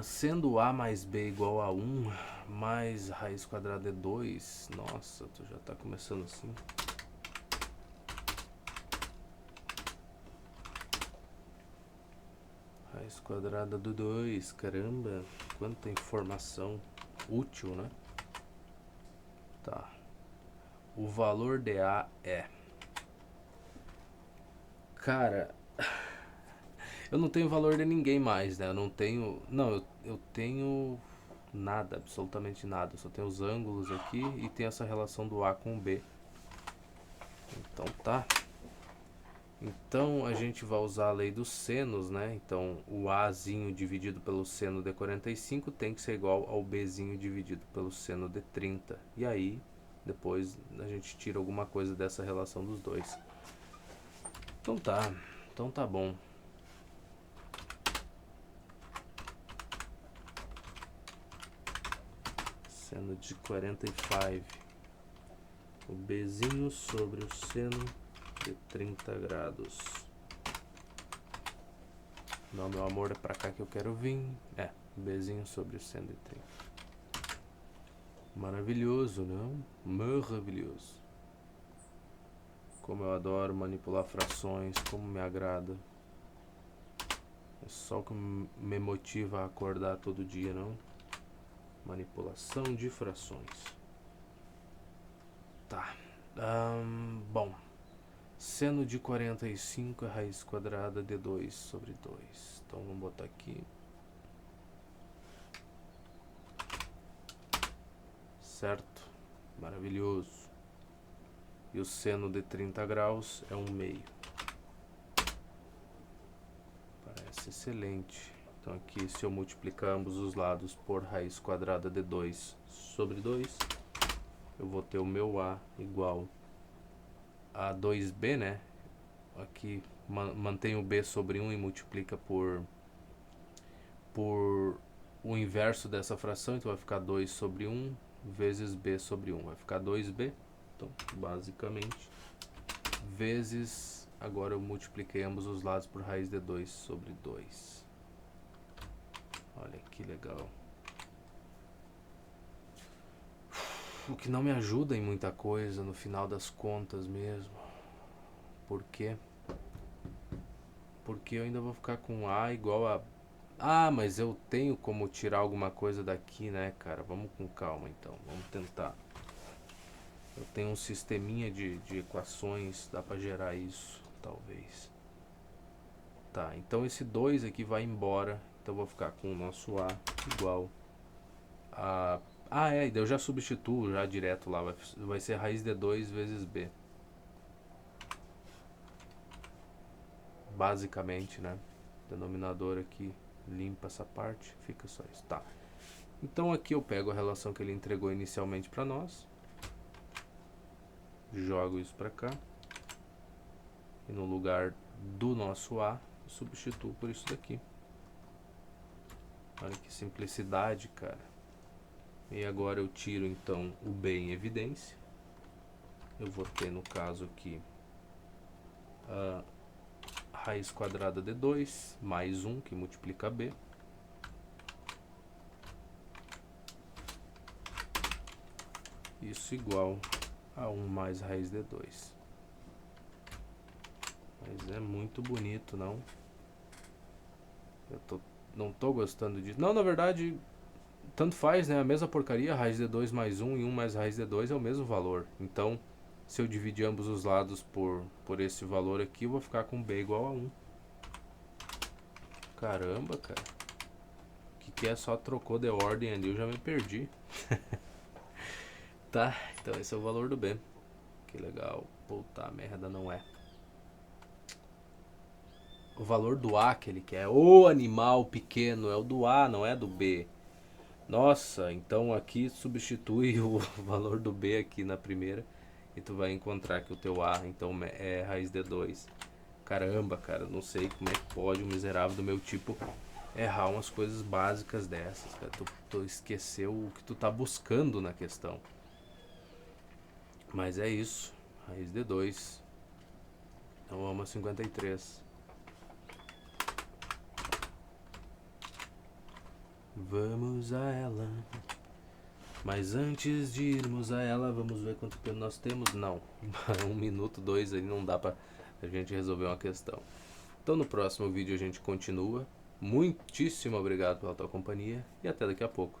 Sendo A mais B igual a 1, mais raiz quadrada de 2. Nossa, tu já tá começando assim. Raiz quadrada do 2, caramba, quanta informação útil, né? Tá. O valor de A é... Cara, eu não tenho valor de ninguém mais, né? Eu não tenho... Não, eu tenho nada, absolutamente nada. Eu só tenho os ângulos aqui e tem essa relação do A com o B. Então tá. Então a gente vai usar a lei dos senos, né? Então o Azinho dividido pelo seno de 45 tem que ser igual ao Bzinho dividido pelo seno de 30. E aí, depois a gente tira alguma coisa dessa relação dos dois. Então tá bom. Seno de 45. O Bzinho sobre o seno de 30 graus. Não, meu amor, é pra cá que eu quero vir. Bzinho sobre o seno de 30. Maravilhoso, não? Maravilhoso. Como eu adoro manipular frações, como me agrada. É só o que me motiva a acordar todo dia, não? Manipulação de frações. Tá. Bom. Seno de 45 é raiz quadrada de 2 sobre 2. Então vamos botar aqui. Certo? Maravilhoso. E o seno de 30 graus é 1/2. Parece excelente. Então aqui, se eu multiplicar ambos os lados por raiz quadrada de 2 sobre 2, eu vou ter o meu A igual a 2b, né? Aqui mantém o b sobre 1 e multiplica por o inverso dessa fração, então vai ficar 2 sobre 1 vezes b sobre 1, vai ficar 2b. Então, basicamente, vezes, agora eu multipliquei ambos os lados por raiz de 2 sobre 2. Olha que legal. O que não me ajuda em muita coisa no final das contas mesmo. Por quê? Porque eu ainda vou ficar com A igual a... Ah, mas eu tenho como tirar alguma coisa daqui, né, cara? Vamos com calma então, vamos tentar. Eu tenho um sisteminha de equações, dá pra gerar isso, talvez. Tá, então esse 2 aqui vai embora, então eu vou ficar com o nosso A igual a... Ah, e daí eu já substituo já direto lá, vai ser raiz de 2 vezes B. Basicamente, né? Denominador aqui limpa essa parte, fica só isso. Tá. Então aqui eu pego a relação que ele entregou inicialmente para nós, jogo isso para cá, e no lugar do nosso A, substituo por isso daqui. Olha que simplicidade, cara. E agora eu tiro então o B em evidência. Eu vou ter no caso aqui a raiz quadrada de 2 mais 1 que multiplica B. Isso igual a 1 mais raiz de 2. Mas é muito bonito, não? Não tô gostando disso. Não, na verdade, tanto faz, né? A mesma porcaria, raiz de 2 mais 1 e 1 mais raiz de 2 é o mesmo valor. Então, se eu dividir ambos os lados por esse valor aqui, eu vou ficar com B igual a 1. Caramba, cara. O que é? Só trocou de ordem ali, eu já me perdi. Tá, então esse é o valor do B. Que legal. Puta merda, não é. O valor do A que ele quer. O animal pequeno é o do A, não é do B. Nossa, então aqui substitui o valor do B aqui na primeira e tu vai encontrar que o teu A então é raiz de 2. Caramba, cara, não sei como é que pode um miserável do meu tipo errar umas coisas básicas dessas, cara. Tu esqueceu o que tu tá buscando na questão. Mas é isso, raiz de 2. Então vamos a 53. Vamos a ela. Mas antes de irmos a ela, vamos ver quanto tempo nós temos. Não, 1 minuto, 2 aí não dá pra a gente resolver uma questão. Então no próximo vídeo a gente continua. Muitíssimo obrigado pela tua companhia e até daqui a pouco.